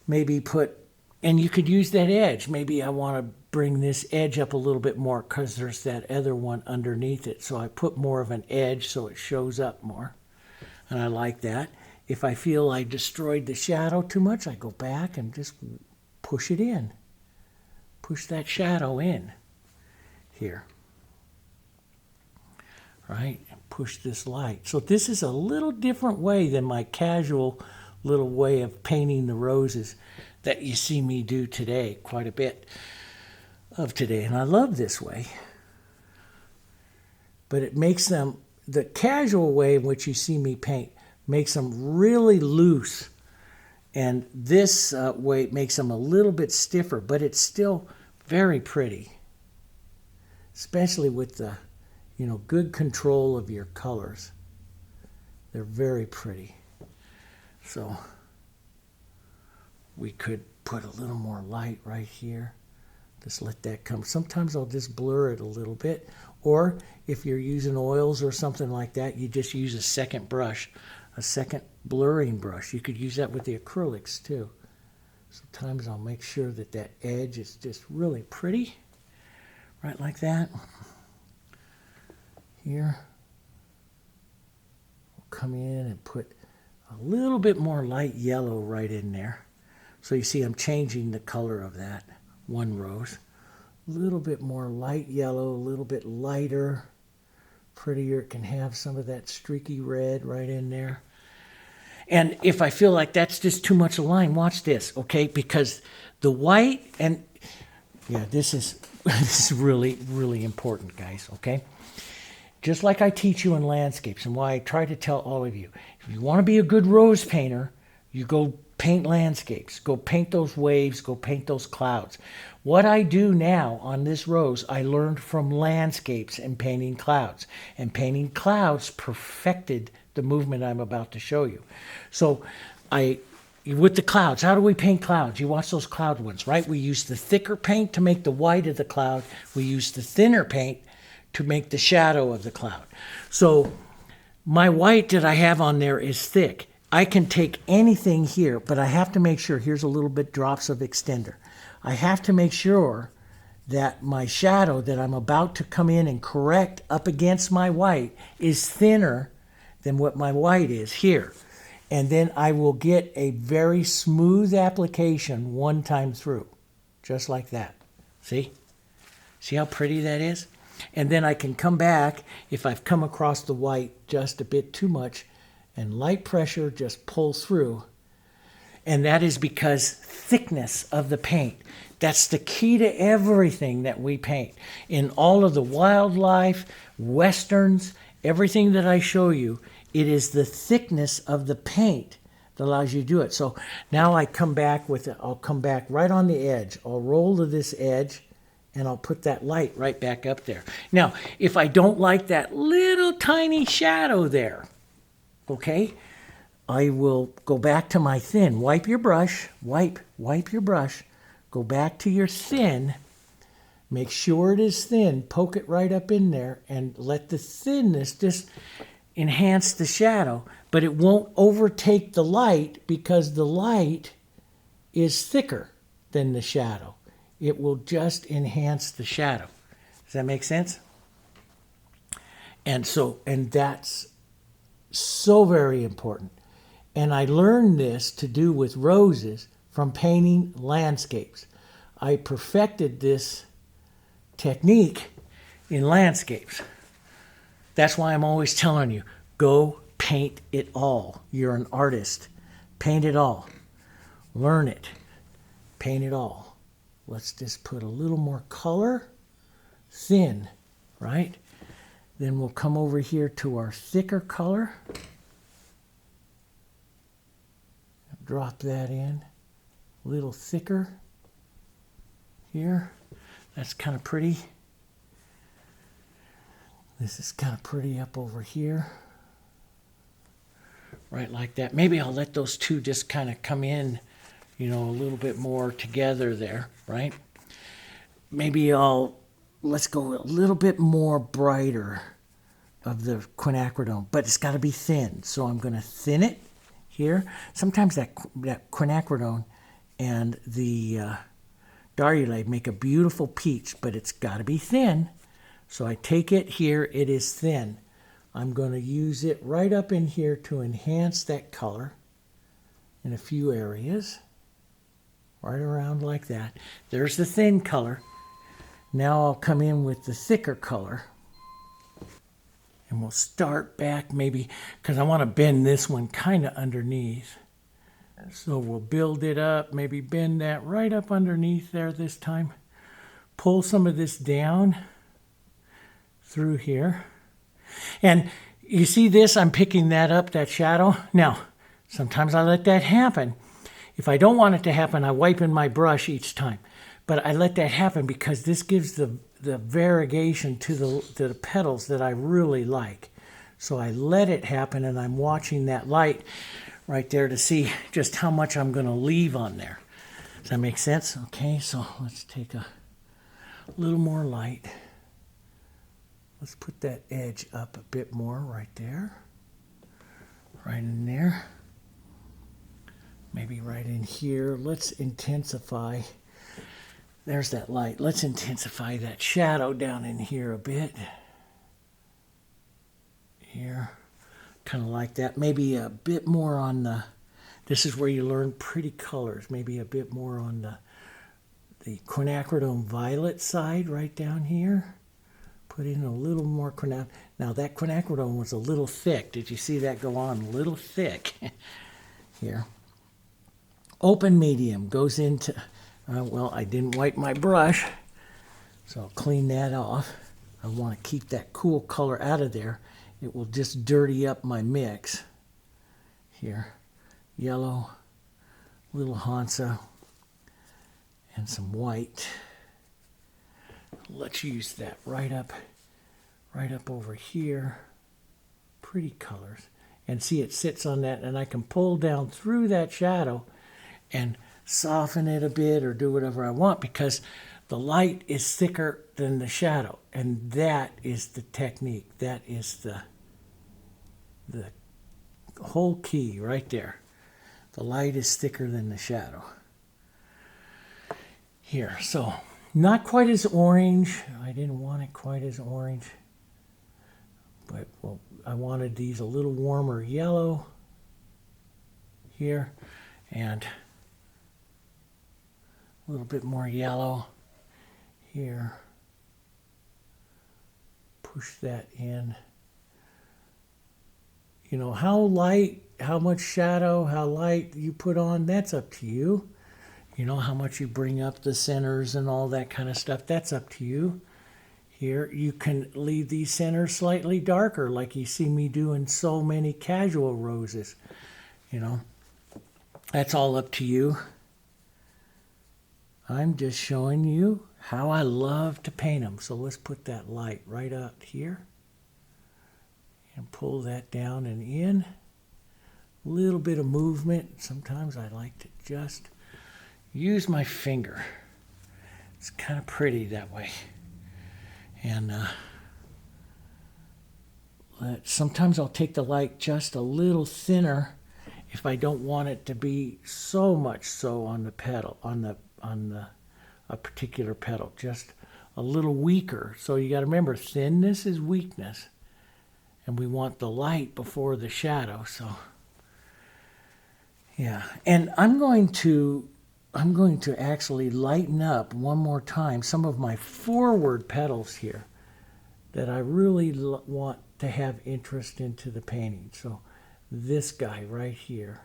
Maybe put, and you could use that edge. Maybe I want to bring this edge up a little bit more because there's that other one underneath it. So I put more of an edge so it shows up more. And I like that. If I feel I destroyed the shadow too much, I go back and just push it in. Push that shadow in here. Right? And push this light. So this is a little different way than my casual little way of painting the roses that you see me do today, quite a bit of today. And I love this way. But it makes them, the casual way in which you see me paint, makes them really loose. And this way makes them a little bit stiffer, but it's still very pretty. Especially with the, you know, good control of your colors. They're very pretty. So we could put a little more light right here. Just let that come. Sometimes I'll just blur it a little bit. Or if you're using oils or something like that, you just use a second brush, a second blurring brush. You could use that with the acrylics too. Sometimes I'll make sure that that edge is just really pretty. Right like that. Here. We'll come in and put a little bit more light yellow right in there. So you see I'm changing the color of that one rose. A little bit more light yellow, a little bit lighter, prettier. It can have some of that streaky red right in there. And if I feel like that's just too much of line, watch this, okay? Because the white and, yeah, this is really, really important, guys, okay? Just like I teach you in landscapes and why I try to tell all of you, if you want to be a good rose painter, you go paint landscapes, go paint those waves, go paint those clouds. What I do now on this rose, I learned from landscapes and painting clouds. And painting clouds perfected the movement I'm about to show you. So with the clouds, how do we paint clouds? You watch those cloud ones, right? We use the thicker paint to make the white of the cloud. We use the thinner paint to make the shadow of the cloud. So my white that I have on there is thick. I can take anything here, but I have to make sure, here's a little bit drops of extender. I have to make sure that my shadow that I'm about to come in and correct up against my white is thinner than what my white is here. And then I will get a very smooth application one time through, just like that. See? See how pretty that is? And then I can come back if I've come across the white just a bit too much, and light pressure just pull through. And that is because thickness of the paint. That's the key to everything that we paint. In all of the wildlife, westerns, everything that I show you, it is the thickness of the paint that allows you to do it. So now I come back with it. I'll come back right on the edge. I'll roll to this edge and I'll put that light right back up there. Now, if I don't like that little tiny shadow there, okay, I will go back to my thin. Wipe your brush, wipe your brush, go back to your thin, make sure it is thin, poke it right up in there, and let the thinness just enhance the shadow, but it won't overtake the light because the light is thicker than the shadow. It will just enhance the shadow. Does that make sense? And that's so very important. And I learned this to do with roses from painting landscapes. I perfected this technique in landscapes. That's why I'm always telling you, go paint it all. You're an artist. Paint it all. Learn it. Paint it all. Let's just put a little more color. Thin, right? Then we'll come over here to our thicker color. Drop that in. A little thicker here. That's kind of pretty. This is kind of pretty up over here. Right like that. Maybe I'll let those two just kind of come in, a little bit more together there, right? Maybe let's go a little bit more brighter of the quinacridone, but it's got to be thin. So I'm going to thin it here. Sometimes that quinacridone and the Diarylide make a beautiful peach, but it's got to be thin. So I take it here, it is thin. I'm going to use it right up in here to enhance that color in a few areas. Right around like that. There's the thin color. Now I'll come in with the thicker color. And we'll start back maybe, because I want to bend this one kind of underneath. So we'll build it up, maybe bend that right up underneath there this time. Pull some of this down through here. And you see this, I'm picking that up, that shadow. Now, sometimes I let that happen. If I don't want it to happen, I wipe in my brush each time. But I let that happen because this gives the variegation to the petals that I really like. So I let it happen, and I'm watching that light right there to see just how much I'm going to leave on there. Does that make sense? Okay, so let's take a little more light. Let's put that edge up a bit more right there. Right in there. Maybe right in here. Let's intensify. There's that light. Let's intensify that shadow down in here a bit. Here. kind of like that. Maybe a bit more on the, this is where you learn pretty colors, maybe a bit more on the Quinacridone Violet side right down here. Put in a little more quinacridone. Now that quinacridone was a little thick. Did you see that go on? A little thick here. Open medium goes into, well, I didn't wipe my brush, so I'll clean that off. I want to keep that cool color out of there. It will just dirty up my mix. Here, yellow, little Hansa, and some white. Let's use that right up over here. Pretty colors. And see, it sits on that, and I can pull down through that shadow and soften it a bit or do whatever I want, because the light is thicker than the shadow, and that is the technique. That is the whole key right there. The light is thicker than the shadow. Here, so not quite as orange. I didn't want it quite as orange, but well, I wanted these a little warmer yellow here, and a little bit more yellow here. Push that in. You know, how light, how much shadow, how light you put on, that's up to you. You know, how much you bring up the centers and all that kind of stuff, that's up to you. Here, you can leave these centers slightly darker, like you see me do in so many casual roses. You know, that's all up to you. I'm just showing you how I love to paint them. So let's put that light right up here and pull that down and in. A little bit of movement. Sometimes I like to just use my finger. It's kind of pretty that way. And sometimes I'll take the light just a little thinner if I don't want it to be so much so on the petal, on a particular petal, just a little weaker. So you got to remember, thinness is weakness, and we want the light before the shadow. So yeah, and I'm going to actually lighten up one more time some of my forward petals here that I really want to have interest into the painting. So this guy right here,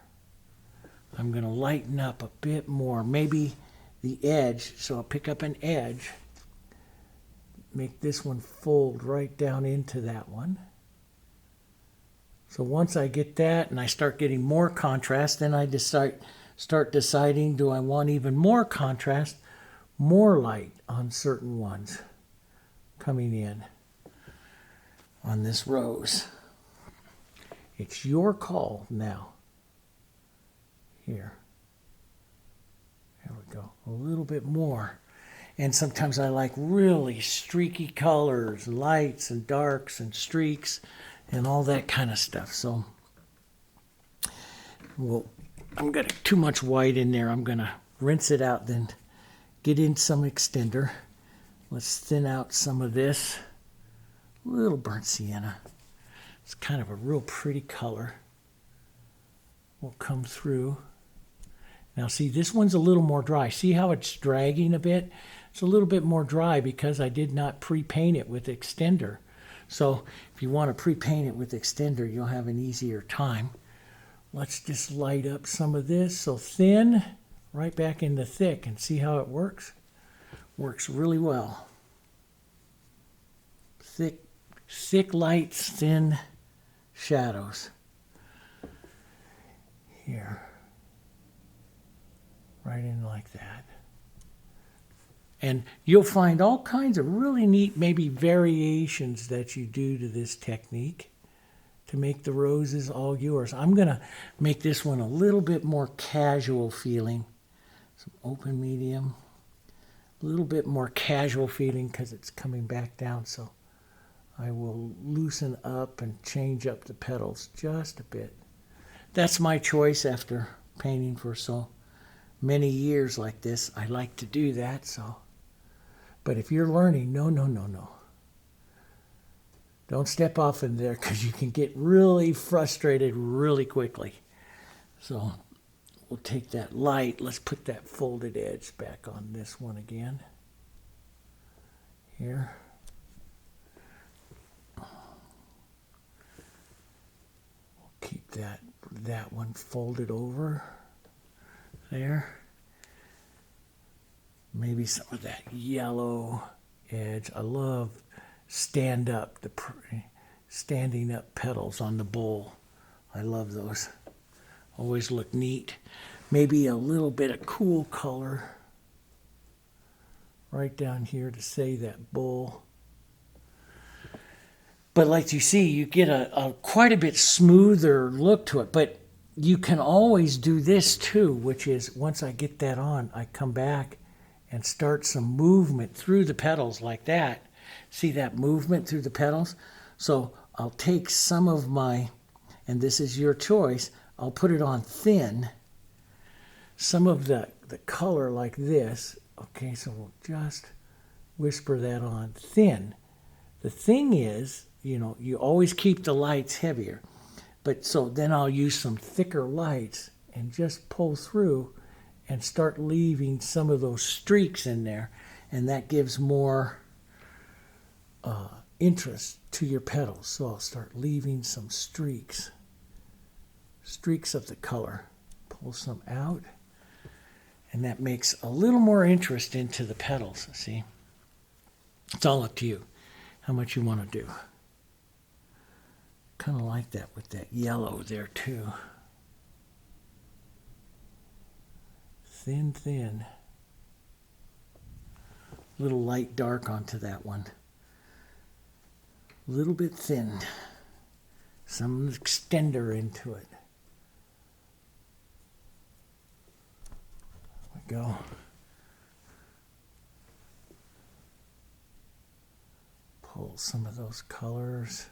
I'm going to lighten up a bit more, maybe the edge. So I'll pick up an edge, make this one fold right down into that one. So once I get that and I start getting more contrast, then I start deciding, do I want even more contrast, more light on certain ones coming in on this rose. It's your call now. Here. There we go. A little bit more. And sometimes I like really streaky colors, lights and darks and streaks and all that kind of stuff. So, well, I'm got too much white in there. I'm going to rinse it out, then get in some extender. Let's thin out some of this. A little burnt sienna. It's kind of a real pretty color. Will come through. Now see, this one's a little more dry. See how it's dragging a bit? It's a little bit more dry because I did not pre-paint it with extender. So if you want to pre-paint it with extender, you'll have an easier time. Let's just light up some of this. So thin, right back into thick, and see how it works? Works really well. Thick lights, thin shadows. Here. Right in like that. And you'll find all kinds of really neat, maybe variations that you do to this technique to make the roses all yours. I'm going to make this one a little bit more casual feeling. Some open medium. A little bit more casual feeling because it's coming back down. So I will loosen up and change up the petals just a bit. That's my choice after painting for so many years like this. I like to do that. So, but if you're learning, no. Don't step off in there because you can get really frustrated really quickly. So we'll take that light. Let's put that folded edge back on this one again. Here. We'll keep that one folded over there. Maybe some of that yellow edge. I love standing up petals on the bowl. I love those. Always look neat. Maybe a little bit of cool color right down here to say that bowl. But like you see, you get a quite a bit smoother look to it. But you can always do this too, which is once I get that on, I come back and start some movement through the petals like that. See that movement through the petals? So I'll take some of my, and this is your choice, I'll put it on thin, some of the color like this. Okay, so we'll just whisper that on thin. The thing is, you know, you always keep the lights heavier. But so then I'll use some thicker lights and just pull through and start leaving some of those streaks in there. And that gives more interest to your petals. So I'll start leaving some streaks of the color. Pull some out. And that makes a little more interest into the petals, see? It's all up to you how much you want to do. Kind of like that with that yellow there too. Thin, thin. Little light dark onto that one. A little bit thin. Some extender into it. There we go. Pull some of those colors.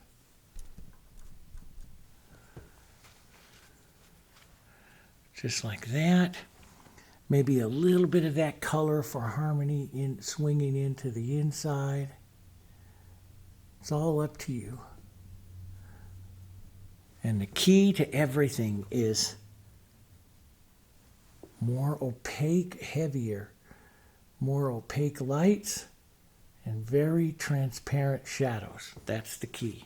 Just like that. Maybe a little bit of that color for harmony in swinging into the inside. It's all up to you. And the key to everything is more opaque, heavier, more opaque lights and very transparent shadows. That's the key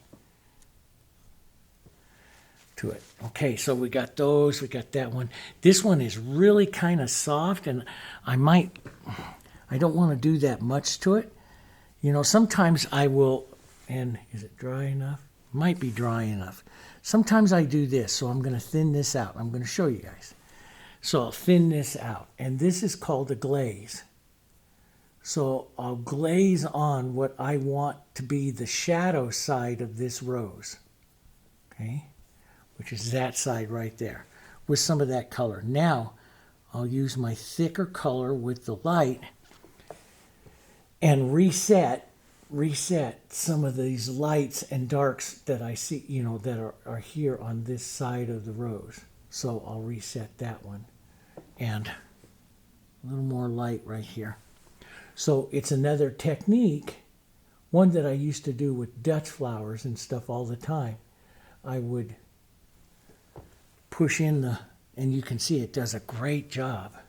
to it. Okay, so we got those, we got that one. This one is really kind of soft, and I don't want to do that much to it. You know, sometimes I will, and is it dry enough? Might be dry enough. Sometimes I do this, so I'm going to thin this out. I'm going to show you guys. So I'll thin this out, and this is called a glaze. So I'll glaze on what I want to be the shadow side of this rose. Okay? Which is that side right there, with some of that color. Now, I'll use my thicker color with the light and reset some of these lights and darks that I see, you know, that are here on this side of the rose. So I'll reset that one. And a little more light right here. So it's another technique, one that I used to do with Dutch flowers and stuff all the time. I would push in and you can see it does a great job. It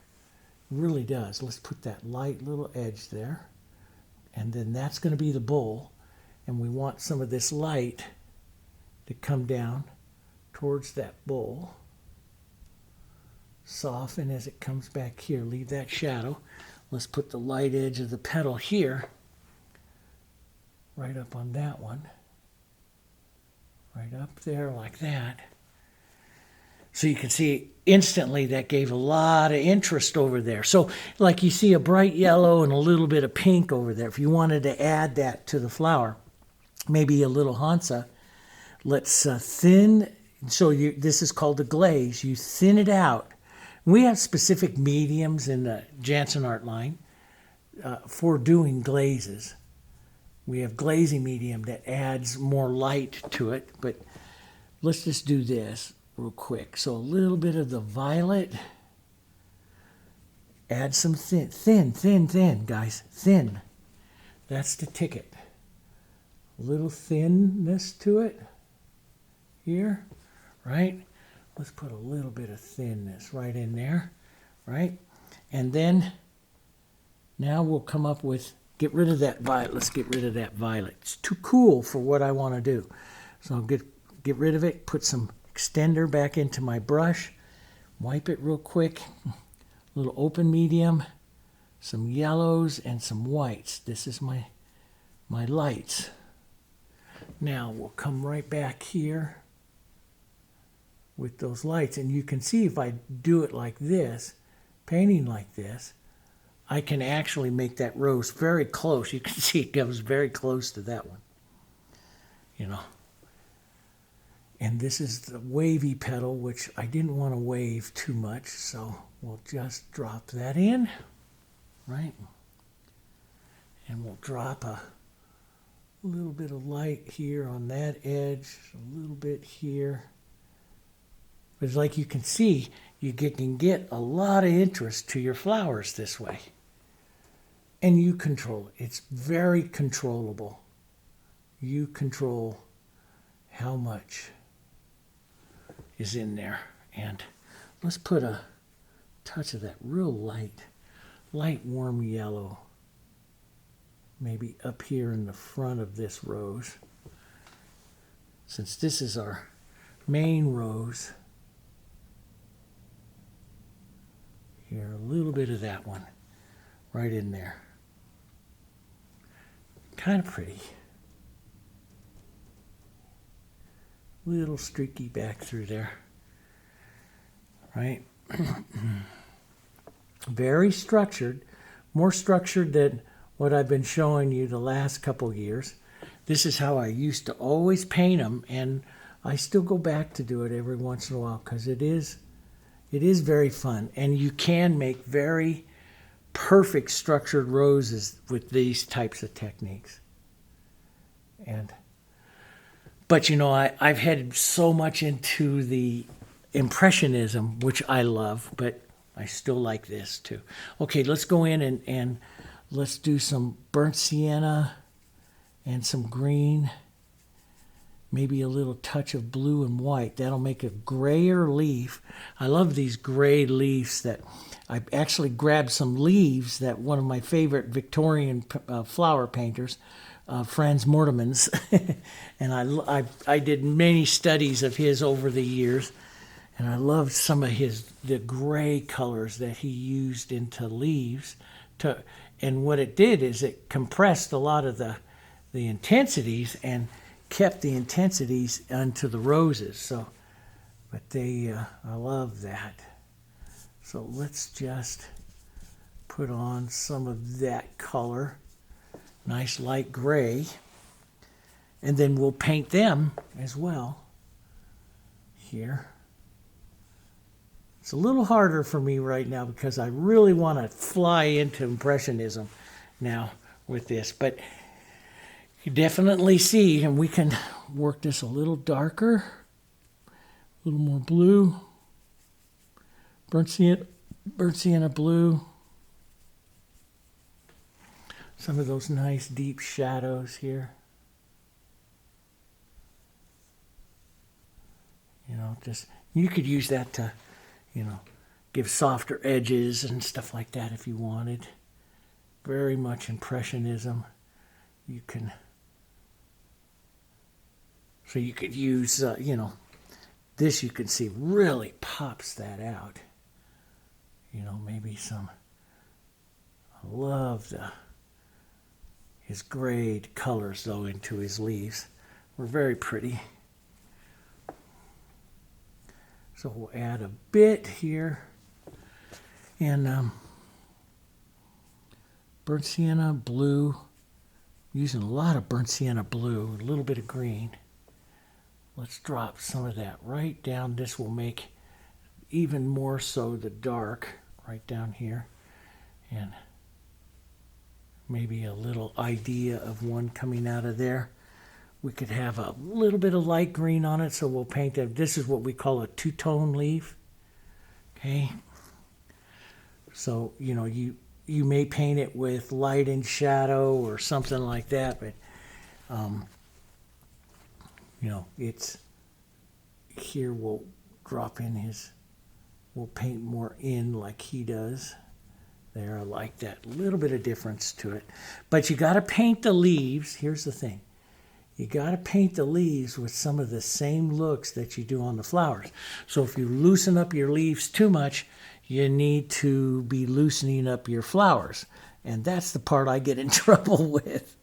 really does. Let's put that light little edge there. And then that's going to be the bowl. And we want some of this light to come down towards that bowl. Soften as it comes back here. Leave that shadow. Let's put the light edge of the petal here. Right up on that one. Right up there like that. So you can see instantly that gave a lot of interest over there. So like you see a bright yellow and a little bit of pink over there. If you wanted to add that to the flower, maybe a little Hansa, let's thin. So this is called a glaze. You thin it out. We have specific mediums in the Jansen art line for doing glazes. We have glazing medium that adds more light to it, but let's just do this real quick. So a little bit of the violet. Add some thin, guys, thin. That's the ticket. a little thinness to it here, right? Let's put a little bit of thinness right in there, right? And then now we'll come up with, get rid of that violet. Let's get rid of that violet. It's too cool for what I want to do. So I'll get rid of it, put some extender back into my brush, wipe it real quick, a little open medium, some yellows and some whites. This is my lights. Now we'll come right back here with those lights, and you can see if I do it like this, painting like this, I can actually make that rose very close. You can see it comes very close to that one, you know. And this is the wavy petal, which I didn't want to wave too much, so we'll just drop that in, right? And we'll drop a little bit of light here on that edge, a little bit here. But like you can see, you can get a lot of interest to your flowers this way. And you control it. It's very controllable. You control how much is in there. And let's put a touch of that real light warm yellow maybe up here in the front of this rose. Since this is our main rose, here, a little bit of that one right in there. Kind of pretty. Little streaky back through there, right? Very structured, more structured than what I've been showing you the last couple years. This is how I used to always paint them, and I still go back to do it every once in a while because it is very fun, and you can make very perfect structured roses with these types of techniques. But you know, I've headed so much into the Impressionism, which I love, but I still like this too. Okay, let's go in and let's do some burnt sienna and some green, maybe a little touch of blue and white. That'll make a grayer leaf. I love these gray leaves. That I actually grabbed some leaves that one of my favorite Victorian flower painters, Franz Mortemans, and I did many studies of his over the years, and I loved some of the gray colors that he used into leaves. And what it did is it compressed a lot of the intensities and kept the intensities onto the roses. So, but I love that. So let's just put on some of that color, nice light gray, and then we'll paint them as well here. It's a little harder for me right now because I really want to fly into Impressionism now with this, but you definitely see, and we can work this a little darker, a little more blue, burnt sienna blue, some of those nice deep shadows here. You know, just, you could use that to, you know, give softer edges and stuff like that if you wanted. Very much Impressionism. You can, so you could use, you know, this you can see really pops that out. You know, maybe some, I love his grayed colors though into his leaves. Were very pretty. So we'll add a bit here. And burnt sienna blue. Using a lot of burnt sienna blue, a little bit of green. Let's drop some of that right down. This will make even more so the dark right down here. And maybe a little idea of one coming out of there. We could have a little bit of light green on it, so we'll paint that. This is what we call a two-tone leaf. Okay. So, you know, you may paint it with light and shadow or something like that, but you know, it's here we'll drop in his, we'll paint more in like he does. There, I like that. Little bit of difference to it. But you got to paint the leaves. Here's the thing. You got to paint the leaves with some of the same looks that you do on the flowers. So if you loosen up your leaves too much, you need to be loosening up your flowers. And that's the part I get in trouble with,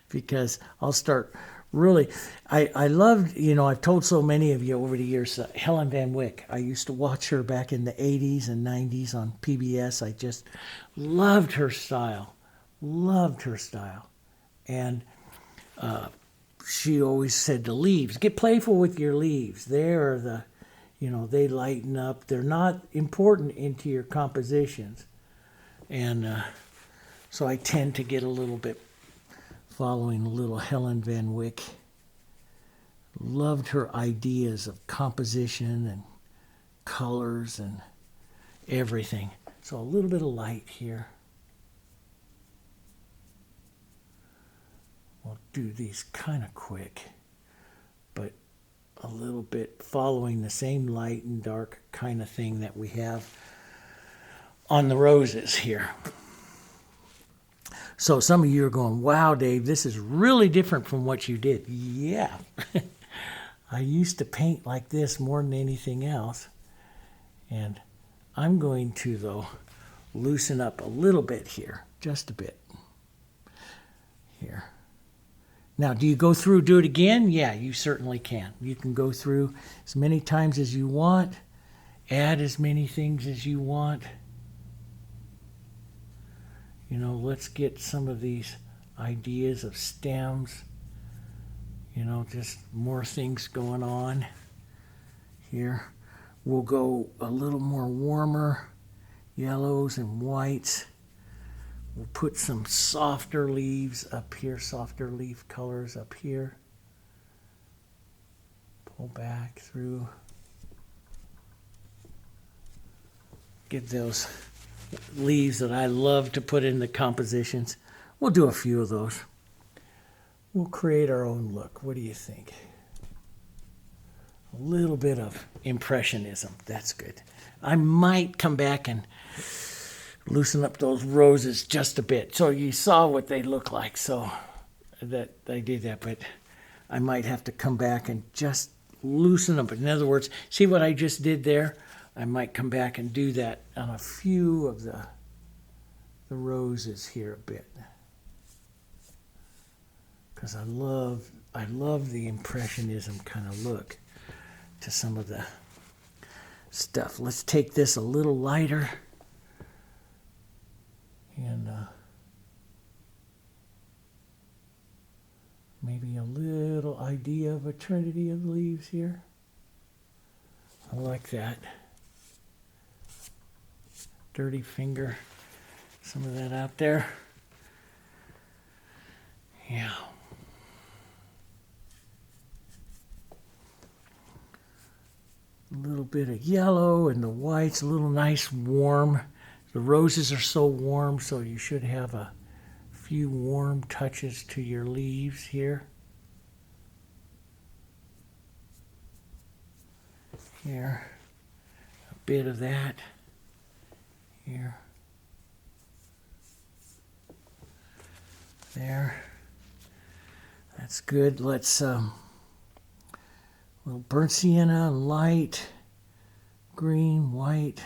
because I'll start really, I love, you know, I've told so many of you over the years, Helen Van Wyck. I used to watch her back in the 80s and 90s on PBS. I just loved her style, And she always said the leaves, get playful with your leaves. They're the, you know, they lighten up. They're not important into your compositions. And so I tend to get a little bit following a little Helen Van Wyck. Loved her ideas of composition and colors and everything. So a little bit of light here. We'll do these kind of quick, but a little bit following the same light and dark kind of thing that we have on the roses here. So some of you are going, wow, Dave, this is really different from what you did. Yeah. I used to paint like this more than anything else. And I'm going to, though, loosen up a little bit here. Just a bit. Here. Now, do you go through, do it again? Yeah, you certainly can. You can go through as many times as you want. Add as many things as you want. You know, let's get some of these ideas of stems. You know, just more things going on here. We'll go a little more warmer yellows and whites. We'll put some softer leaves up here, softer leaf colors up here. Pull back through. Get those leaves that I love to put in the compositions. We'll do a few of those. We'll create our own look. What do you think? A little bit of impressionism. That's good. I might come back and loosen up those roses just a bit. So you saw what they look like. So that I did that, but I might have to come back and just loosen them. But in other words, see what I just did there? I might come back and do that on a few of the roses here a bit. Because I love the impressionism kind of look to some of the stuff. Let's take this a little lighter. And maybe a little idea of a trinity of leaves here. I like that. Dirty finger, some of that out there. Yeah. A little bit of yellow and the whites, a little nice warm. The roses are so warm, so you should have a few warm touches to your leaves here. Here, a bit of that. Here. There. That's good. Let's little burnt sienna, light, green, white.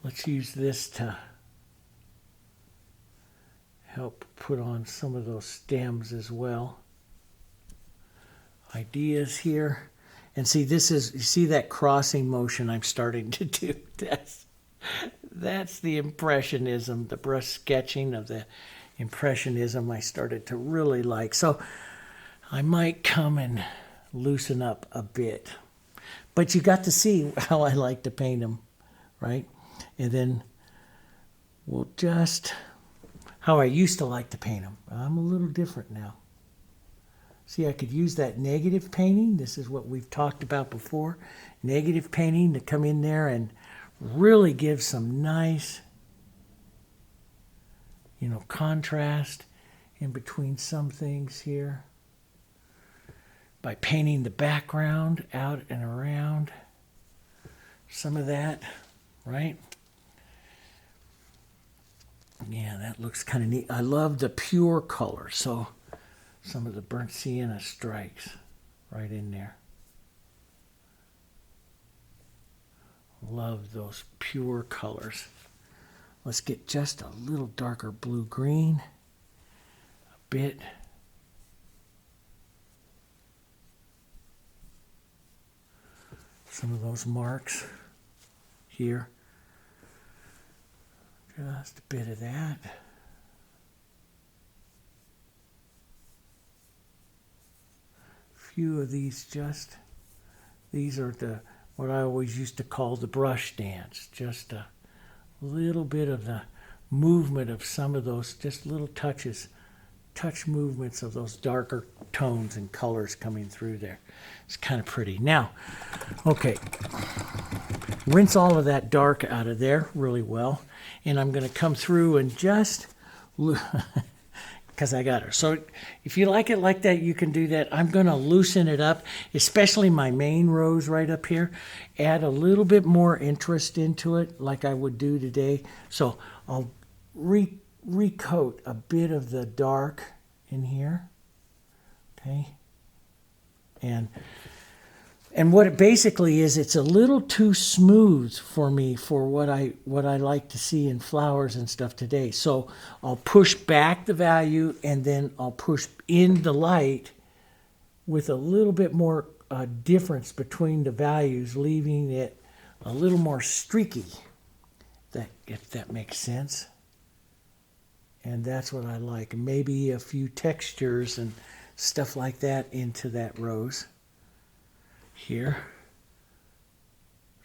Let's use this to help put on some of those stems as well. Ideas here. And see, this is, you see that crossing motion I'm starting to do? That's the impressionism, the brush sketching of the impressionism I started to really like. So I might come and loosen up a bit. But you got to see how I like to paint them, right? And then we'll just, how I used to like to paint them. I'm a little different now. See, I could use that negative painting. This is what we've talked about before. Negative painting to come in there and really give some nice, you know, contrast in between some things here. by painting the background out and around some of that, right? Yeah, that looks kind of neat. I love the pure color, so some of the burnt sienna strikes right in there. Love those pure colors. Let's get just a little darker blue-green, a bit. Some of those marks here. Just a bit of that. Few of these these are what I always used to call the brush dance. Just a little bit of the movement of some of those, just little touch movements of those darker tones and colors coming through there. It's kind of pretty. Now, okay, rinse all of that dark out of there really well. And I'm going to come through and just, because I got her. So if you like it like that, you can do that. I'm going to loosen it up, especially my main rose right up here. Add a little bit more interest into it like I would do today. So I'll recoat a bit of the dark in here. Okay. And what it basically is, it's a little too smooth for me for what I like to see in flowers and stuff today. So I'll push back the value and then I'll push in the light with a little bit more difference between the values, leaving it a little more streaky, if that makes sense. And that's what I like. Maybe a few textures and stuff like that into that rose here.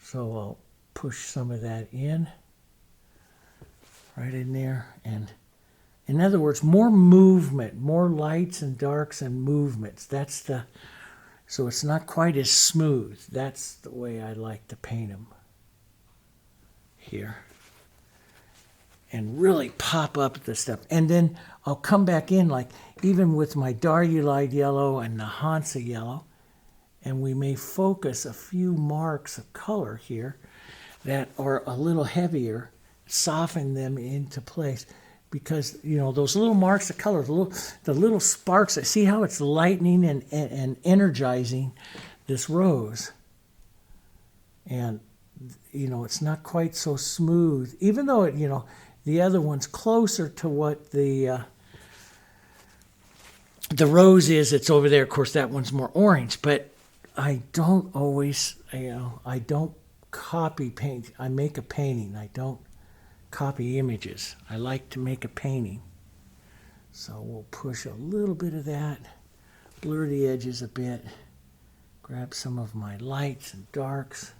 So I'll push some of that in, right in there. And in other words, more movement, more lights and darks and movements. So it's not quite as smooth. That's the way I like to paint them here. And really pop up the stuff. And then I'll come back in, like even with my Diarylide Yellow and the Hansa Yellow, and we may focus a few marks of color here that are a little heavier, soften them into place. Because, you know, those little marks of color, the little sparks, see how it's lightening and energizing this rose. And, you know, it's not quite so smooth, even though, it, you know, the other one's closer to what the rose is. It's over there. Of course, that one's more orange, but I don't always, you know, I don't copy paint. I make a painting. I don't copy images. I like to make a painting. So we'll push a little bit of that, blur the edges a bit, grab some of my lights and darks.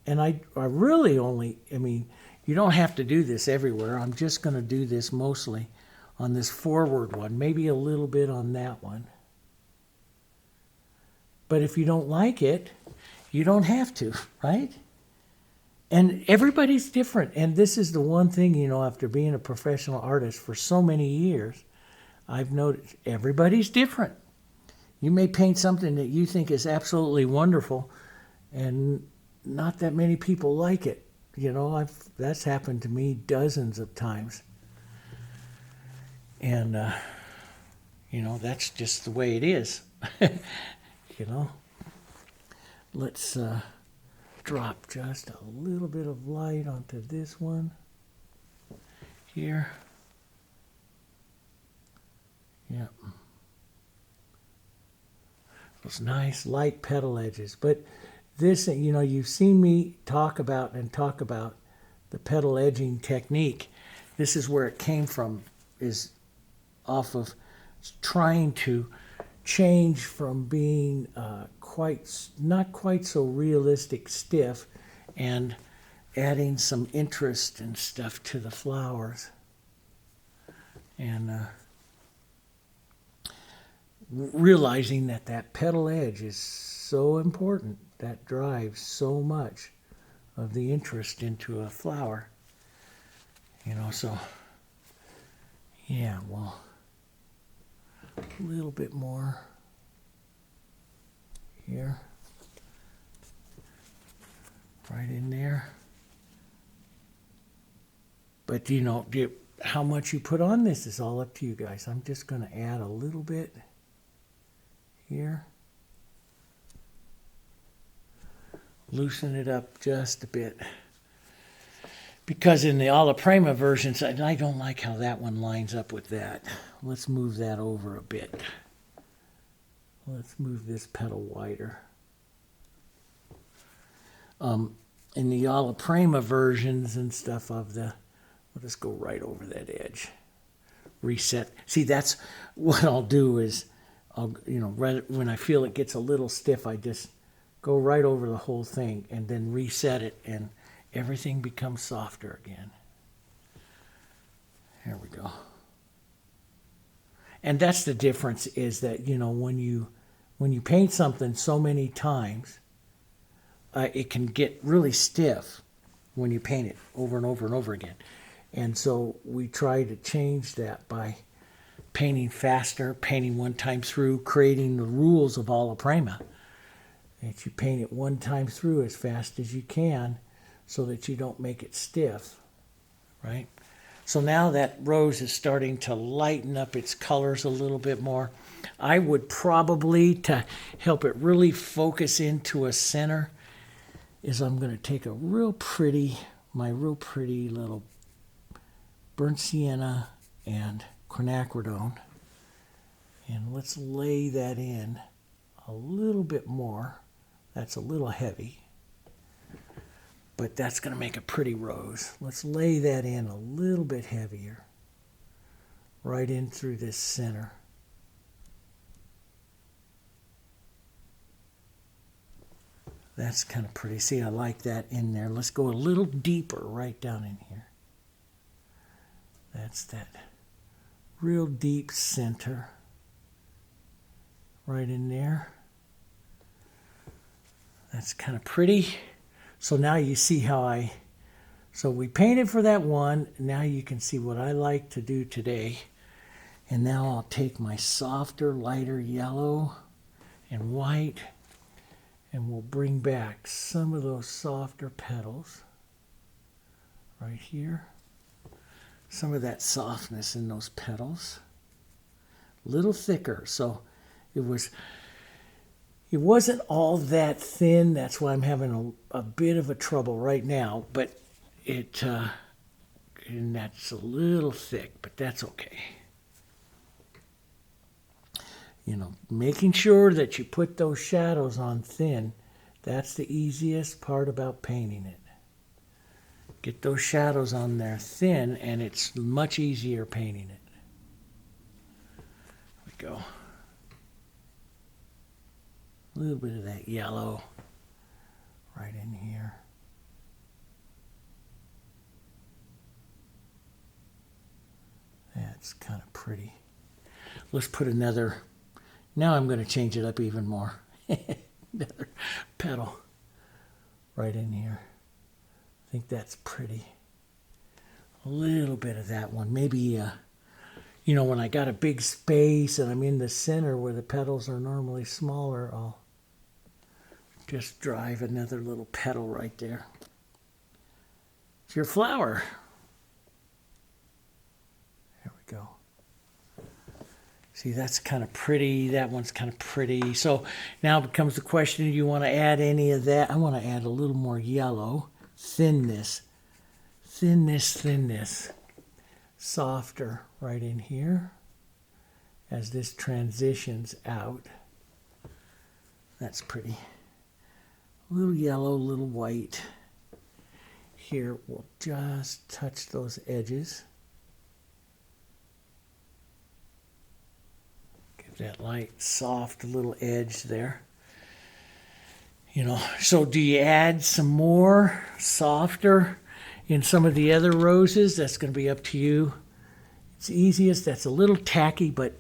And I really only, I mean, you don't have to do this everywhere. I'm just going to do this mostly on this forward one, maybe a little bit on that one. But if you don't like it, you don't have to, right? And everybody's different. And this is the one thing, you know, after being a professional artist for so many years, I've noticed everybody's different. You may paint something that you think is absolutely wonderful, and not that many people like it. You know, that's happened to me dozens of times. And, you know, that's just the way it is. You know, let's drop just a little bit of light onto this one here. Yep. Those nice light petal edges. But this, you know, you've seen me talk about the petal edging technique. This is where it came from, is off of trying to change from being not quite so realistic stiff and adding some interest and stuff to the flowers. And realizing that petal edge is so important, that drives so much of the interest into a flower. You know, so yeah, well, a little bit more here, right in there. But you know, how much you put on this is all up to you guys. I'm just going to add a little bit here. Loosen it up just a bit. Because in the Alla Prima versions, I don't like how that one lines up with that. Let's move that over a bit. Let's move this petal wider. In the Alla Prima versions and stuff of the, we'll just go right over that edge. Reset. See, that's what I'll do is, when I feel it gets a little stiff, I just go right over the whole thing and then reset it, and everything becomes softer again. There we go. And that's the difference, is that, you know, when you paint something so many times, it can get really stiff when you paint it over and over and over again. And so we try to change that by painting faster, painting one time through, creating the rules of Alla Prima. That you paint it one time through as fast as you can so that you don't make it stiff, right? So now that rose is starting to lighten up its colors a little bit more. I would probably, to help it really focus into a center, is I'm going to take a my real pretty little burnt sienna and quinacridone, and let's lay that in a little bit more. That's a little heavy, but that's going to make a pretty rose. Let's lay that in a little bit heavier, right in through this center. That's kind of pretty. See, I like that in there. Let's go a little deeper right down in here. That's that real deep center right in there. That's kind of pretty. So now you see how so we painted for that one. Now you can see what I like to do today. And now I'll take my softer, lighter yellow and white, and we'll bring back some of those softer petals right here. Some of that softness in those petals. A little thicker, so it wasn't all that thin. That's why I'm having a bit of a trouble right now, but and that's a little thick, but that's okay. You know, making sure that you put those shadows on thin, that's the easiest part about painting it. Get those shadows on there thin, and it's much easier painting it. There we go. A little bit of that yellow right in here. That's kind of pretty. Let's put another. Now I'm going to change it up even more. Another petal right in here. I think that's pretty. A little bit of that one. Maybe, when I got a big space and I'm in the center where the petals are normally smaller, I'll just drive another little petal right there. It's your flower. There we go. See, that's kind of pretty. That one's kind of pretty. So now becomes the question, do you want to add any of that? I want to add a little more yellow. Thinness. Softer right in here as this transitions out. That's pretty. A little yellow, a little white. Here, we'll just touch those edges. Give that light, soft little edge there. So do you add some more softer in some of the other roses? That's going to be up to you. It's easiest. That's a little tacky, but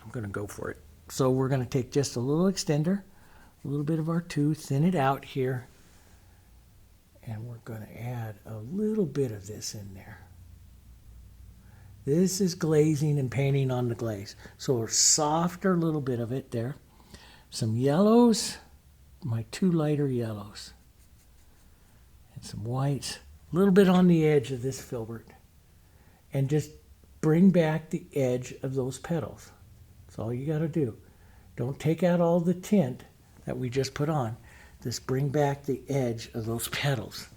I'm going to go for it. So we're going to take just a little extender, a little bit of R2, thin it out here, and we're going to add a little bit of this in there. This is glazing and painting on the glaze. So a softer little bit of it there. Some yellows. my two lighter yellows and some whites, a little bit on the edge of this filbert, and just bring back the edge of those petals. That's all you got to do. Don't take out all the tint that we just put on. Just bring back the edge of those petals.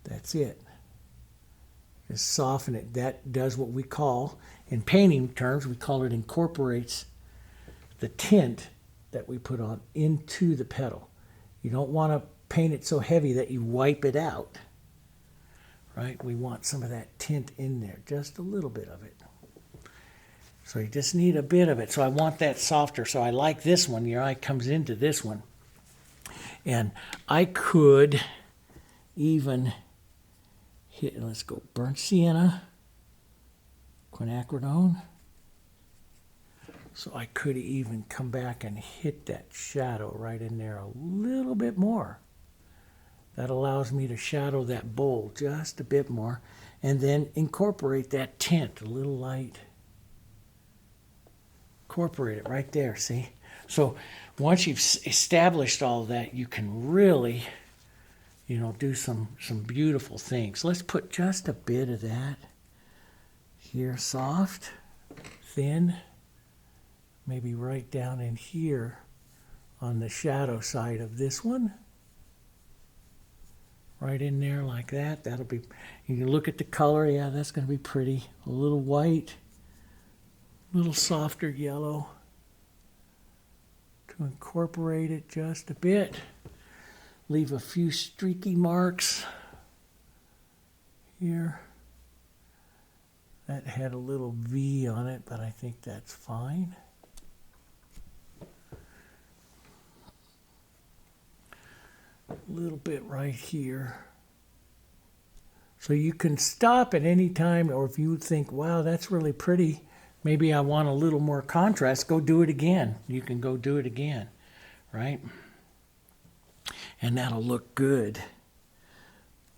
That's it. Just soften it. That does what we call, in painting terms, we call it incorporates the tint that we put on into the petal. You don't want to paint it so heavy that you wipe it out, right? We want some of that tint in there, just a little bit of it. So you just need a bit of it. So I want that softer. So I like this one. Your eye comes into this one. And I could even hit, let's go, burnt sienna, quinacridone. So I could even come back and hit that shadow right in there a little bit more. That allows me to shadow that bowl just a bit more, and then incorporate that tint, a little light. Incorporate it right there, see? So once you've established all of that, you can really, you know, do some beautiful things. Let's put just a bit of that here, soft, thin, maybe right down in here on the shadow side of this one. Right in there like that. That'll be, you can look at the color, yeah, that's going to be pretty. A little white, a little softer yellow to incorporate it just a bit. Leave a few streaky marks here. That had a little V on it, but I think that's fine. A little bit right here. So you can stop at any time, or if you think, wow, that's really pretty, maybe I want a little more contrast, go do it again. You can go do it again, right? And that'll look good.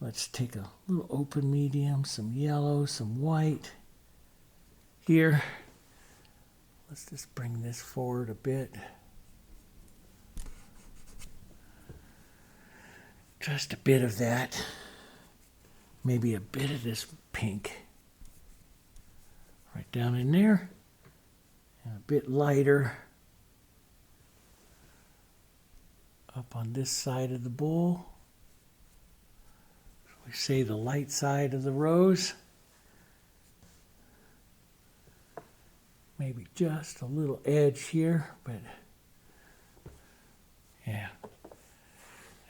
Let's take a little open medium, some yellow, some white here. Let's just bring this forward a bit. Just a bit of that. Maybe a bit of this pink. Right down in there. And a bit lighter up on this side of the bowl. So we say the light side of the rose. Maybe just a little edge here, but yeah.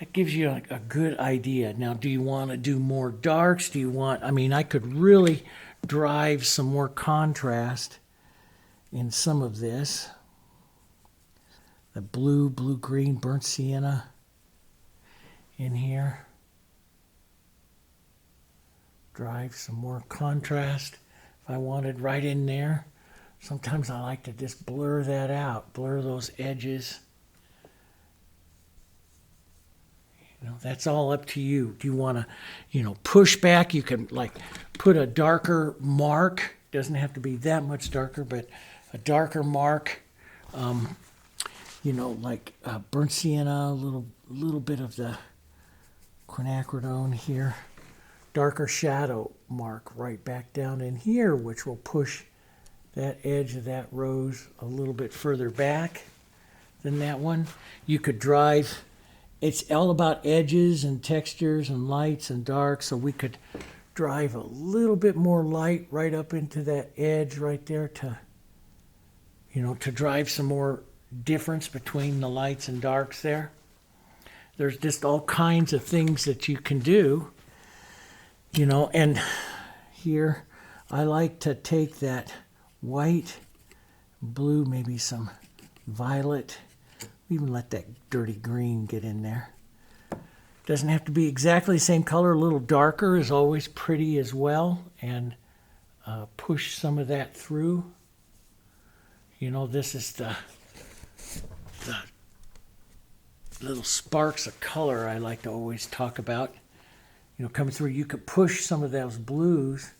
That gives you a good idea. Now, do you want to do more darks? Do you want, I mean, I could really drive some more contrast in some of this. The blue, blue-green, burnt sienna in here. Drive some more contrast if I wanted right in there. Sometimes I like to just blur that out, blur those edges. You know, that's all up to you. Do you want to, you know, push back? You can like put a darker mark. Doesn't have to be that much darker, but a darker mark. You know, like burnt sienna, a little bit of the quinacridone here. Darker shadow mark right back down in here, which will push that edge of that rose a little bit further back than that one. You could drive. It's all about edges and textures and lights and darks, so we could drive a little bit more light right up into that edge right there to, you know, to drive some more difference between the lights and darks there. There's just all kinds of things that you can do, you know, and here I like to take that white, blue, maybe some violet. Even let that dirty green get in there. Doesn't have to be exactly the same color. A little darker is always pretty as well. And push some of that through. You know, this is the little sparks of color I like to always talk about. You know, coming through. You could push some of those blues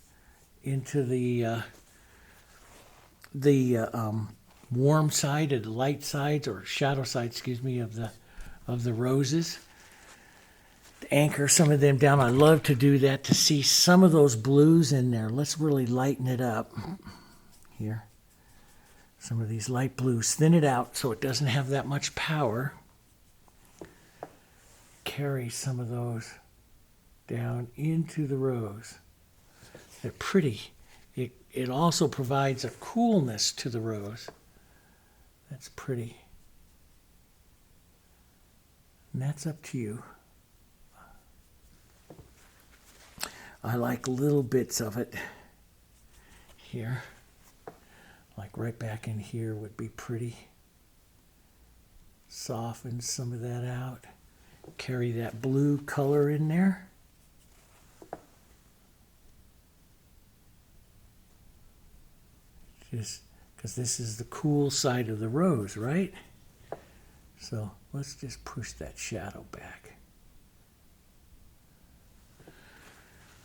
into the warm side, or the light sides, or shadow side, excuse me, of of the roses. Anchor some of them down. I love to do that to see some of those blues in there. Let's really lighten it up here. Some of these light blues. Thin it out so it doesn't have that much power. Carry some of those down into the rose. They're pretty. It also provides a coolness to the rose. That's pretty. And that's up to you. I like little bits of it here. Like right back in here would be pretty. Soften some of that out. Carry that blue color in there. Just because this is the cool side of the rose, right? So let's just push that shadow back.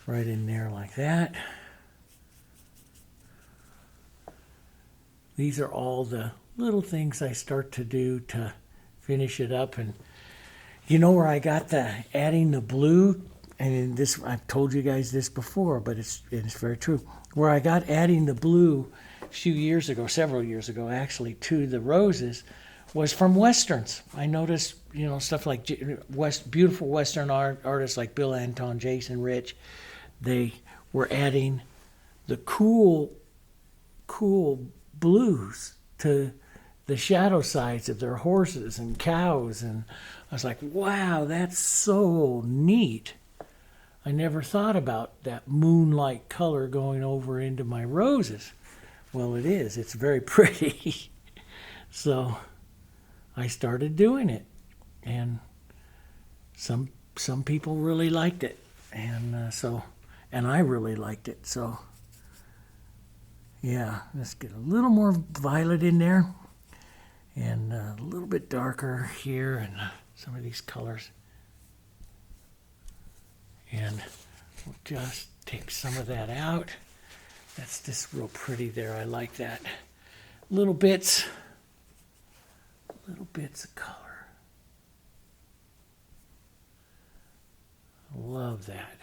Right in there like that. These are all the little things I start to do to finish it up. And you know where I got the adding the blue? And this, I've told you guys this before, but it's very true. Where I got adding the blue a few years ago, several years ago actually, to the roses was from Westerns. I noticed, you know, stuff like beautiful Western artists like Bill Anton, Jason Rich. They were adding the cool blues to the shadow sides of their horses and cows. And I was like, wow, that's so neat. I never thought about that moonlight color going over into my roses. Well, it is. It's very pretty. So I started doing it. And some people really liked it. And I really liked it. So, yeah, let's get a little more violet in there. And a little bit darker here and some of these colors. And we'll just take some of that out. That's just real pretty there. I like that. Little bits of color. Love that.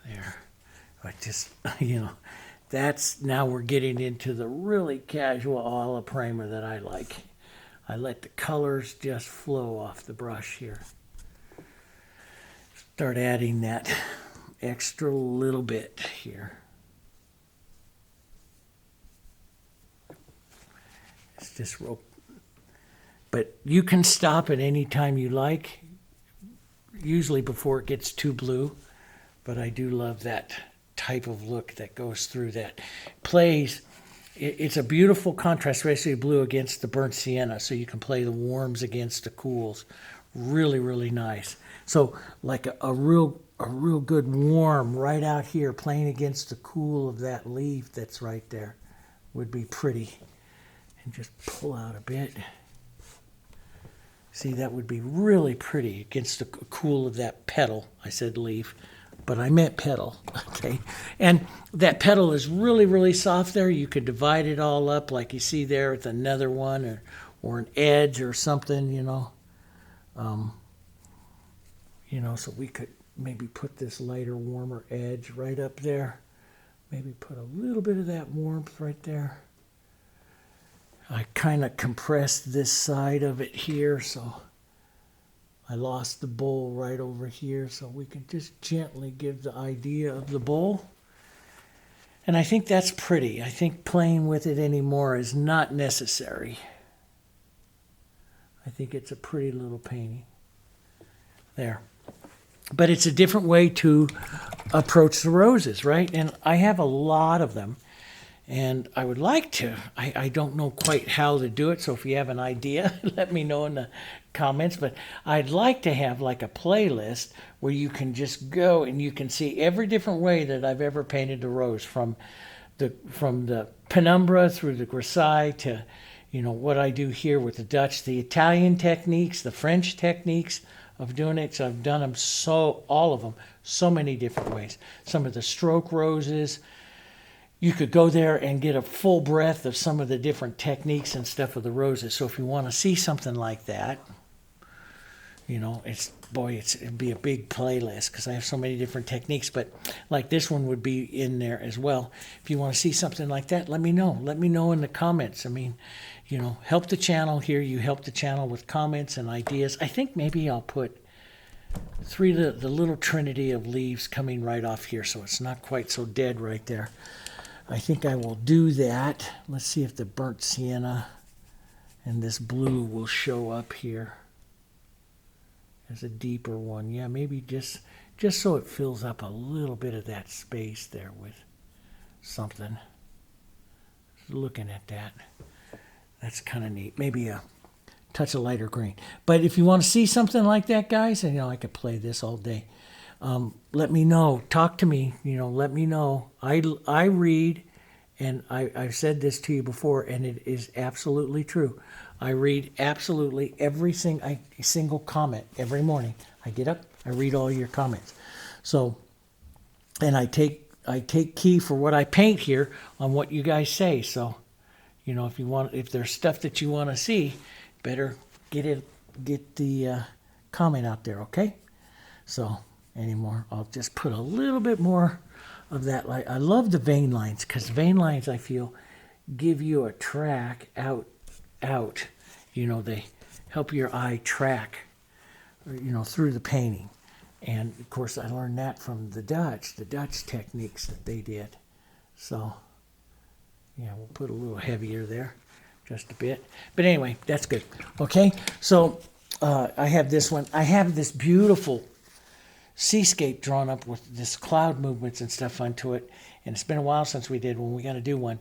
There. I just, you know, that's, now we're getting into the really casual alla prima that I like. I let the colors just flow off the brush here. Start adding that extra little bit here. It's just real, but you can stop at any time you like, usually before it gets too blue. But I do love that type of look that goes through that. Plays, it's a beautiful contrast, especially blue against the burnt sienna, so you can play the warms against the cools. Really, really nice. So like a real good warm right out here playing against the cool of that leaf that's right there would be pretty. And just pull out a bit. See, that would be really pretty against the cool of that petal. I said leaf, but I meant petal, okay? And that petal is really, really soft there. You could divide it all up like you see there with another one or an edge or something, you know. So we could maybe put this lighter, warmer edge right up there. Maybe put a little bit of that warmth right there. I kind of compressed this side of it here, so I lost the bowl right over here, so we can just gently give the idea of the bowl. And I think that's pretty. I think playing with it anymore is not necessary. I think it's a pretty little painting. There. But it's a different way to approach the roses, right? And I have a lot of them. And I would like to. I don't know quite how to do it, so if you have an idea, let me know in the comments. But I'd like to have like a playlist where you can just go and you can see every different way that I've ever painted a rose, from the penumbra through the grisaille to, you know, what I do here with the Dutch, the Italian techniques, the French techniques of doing it. So I've done them all of them, so many different ways. Some of the stroke roses. you could go there and get a full breadth of some of the different techniques and stuff of the roses. So if you want to see something like that, you know, it'd be a big playlist because I have so many different techniques, but like this one would be in there as well. If you want to see something like that, let me know. Let me know in the comments. I mean, you know, help the channel here. You help the channel with comments and ideas. I think maybe I'll put the little trinity of leaves coming right off here so it's not quite so dead right there. I think I will do that. Let's see if the burnt sienna and this blue will show up here as a deeper one. Yeah, maybe just so it fills up a little bit of that space there with something. Looking at that, that's kind of neat. Maybe a touch of lighter green. But if you want to see something like that, guys, and you know, I could play this all day. Let me know. Talk to me. You know, let me know. I read, and I've said this to you before, and it is absolutely true. I read absolutely every single comment every morning. I get up, I read all your comments. So, and I take key for what I paint here on what you guys say. So, you know, if there's stuff that you want to see, better get the comment out there, okay? So, anymore, I'll just put a little bit more of that light. I love the vein lines because vein lines, I feel, give you a track out. You know, they help your eye track, you know, through the painting. And of course, I learned that from the Dutch techniques that they did. So, yeah, we'll put a little heavier there, just a bit. But anyway, that's good. Okay, so I have this one. I have this beautiful seascape drawn up with this cloud movements and stuff onto it. And it's been a while since we did one. We got to do one.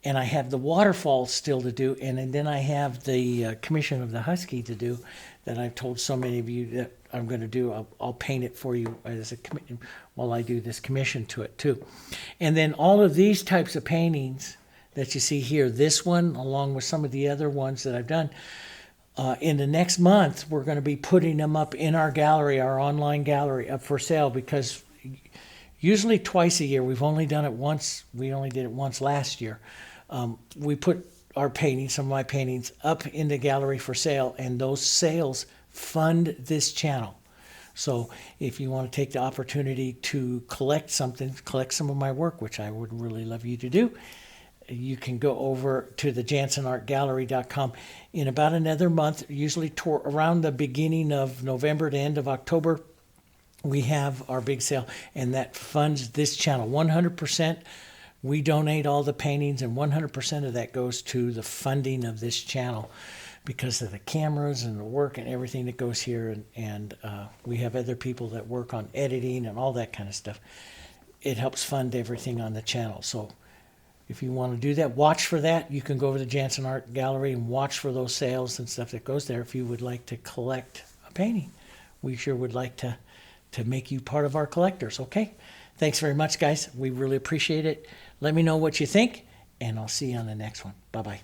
And I have the waterfalls still to do. And then I have the commission of the husky to do that I've told so many of you that I'm going to do. I'll paint it for you as a while I do this commission to it too. And then all of these types of paintings that you see here, this one along with some of the other ones that I've done, in the next month, we're going to be putting them up in our gallery, our online gallery, up for sale because usually twice a year. We've only done it once. We only did it once last year. We put our paintings, some of my paintings, up in the gallery for sale, and those sales fund this channel. So if you want to take the opportunity to collect something, collect some of my work, which I would really love you to do, you can go over to the JansenArtGallery.com. In about another month, usually around the beginning of November to end of October, we have our big sale, and that funds this channel 100%. We donate all the paintings, and 100% of that goes to the funding of this channel because of the cameras and the work and everything that goes here. And we have other people that work on editing and all that kind of stuff. It helps fund everything on the channel. So if you want to do that, watch for that. You can go over to the Jansen Art Gallery and watch for those sales and stuff that goes there if you would like to collect a painting. We sure would like to make you part of our collectors, okay? Thanks very much, guys. We really appreciate it. Let me know what you think, and I'll see you on the next one. Bye-bye.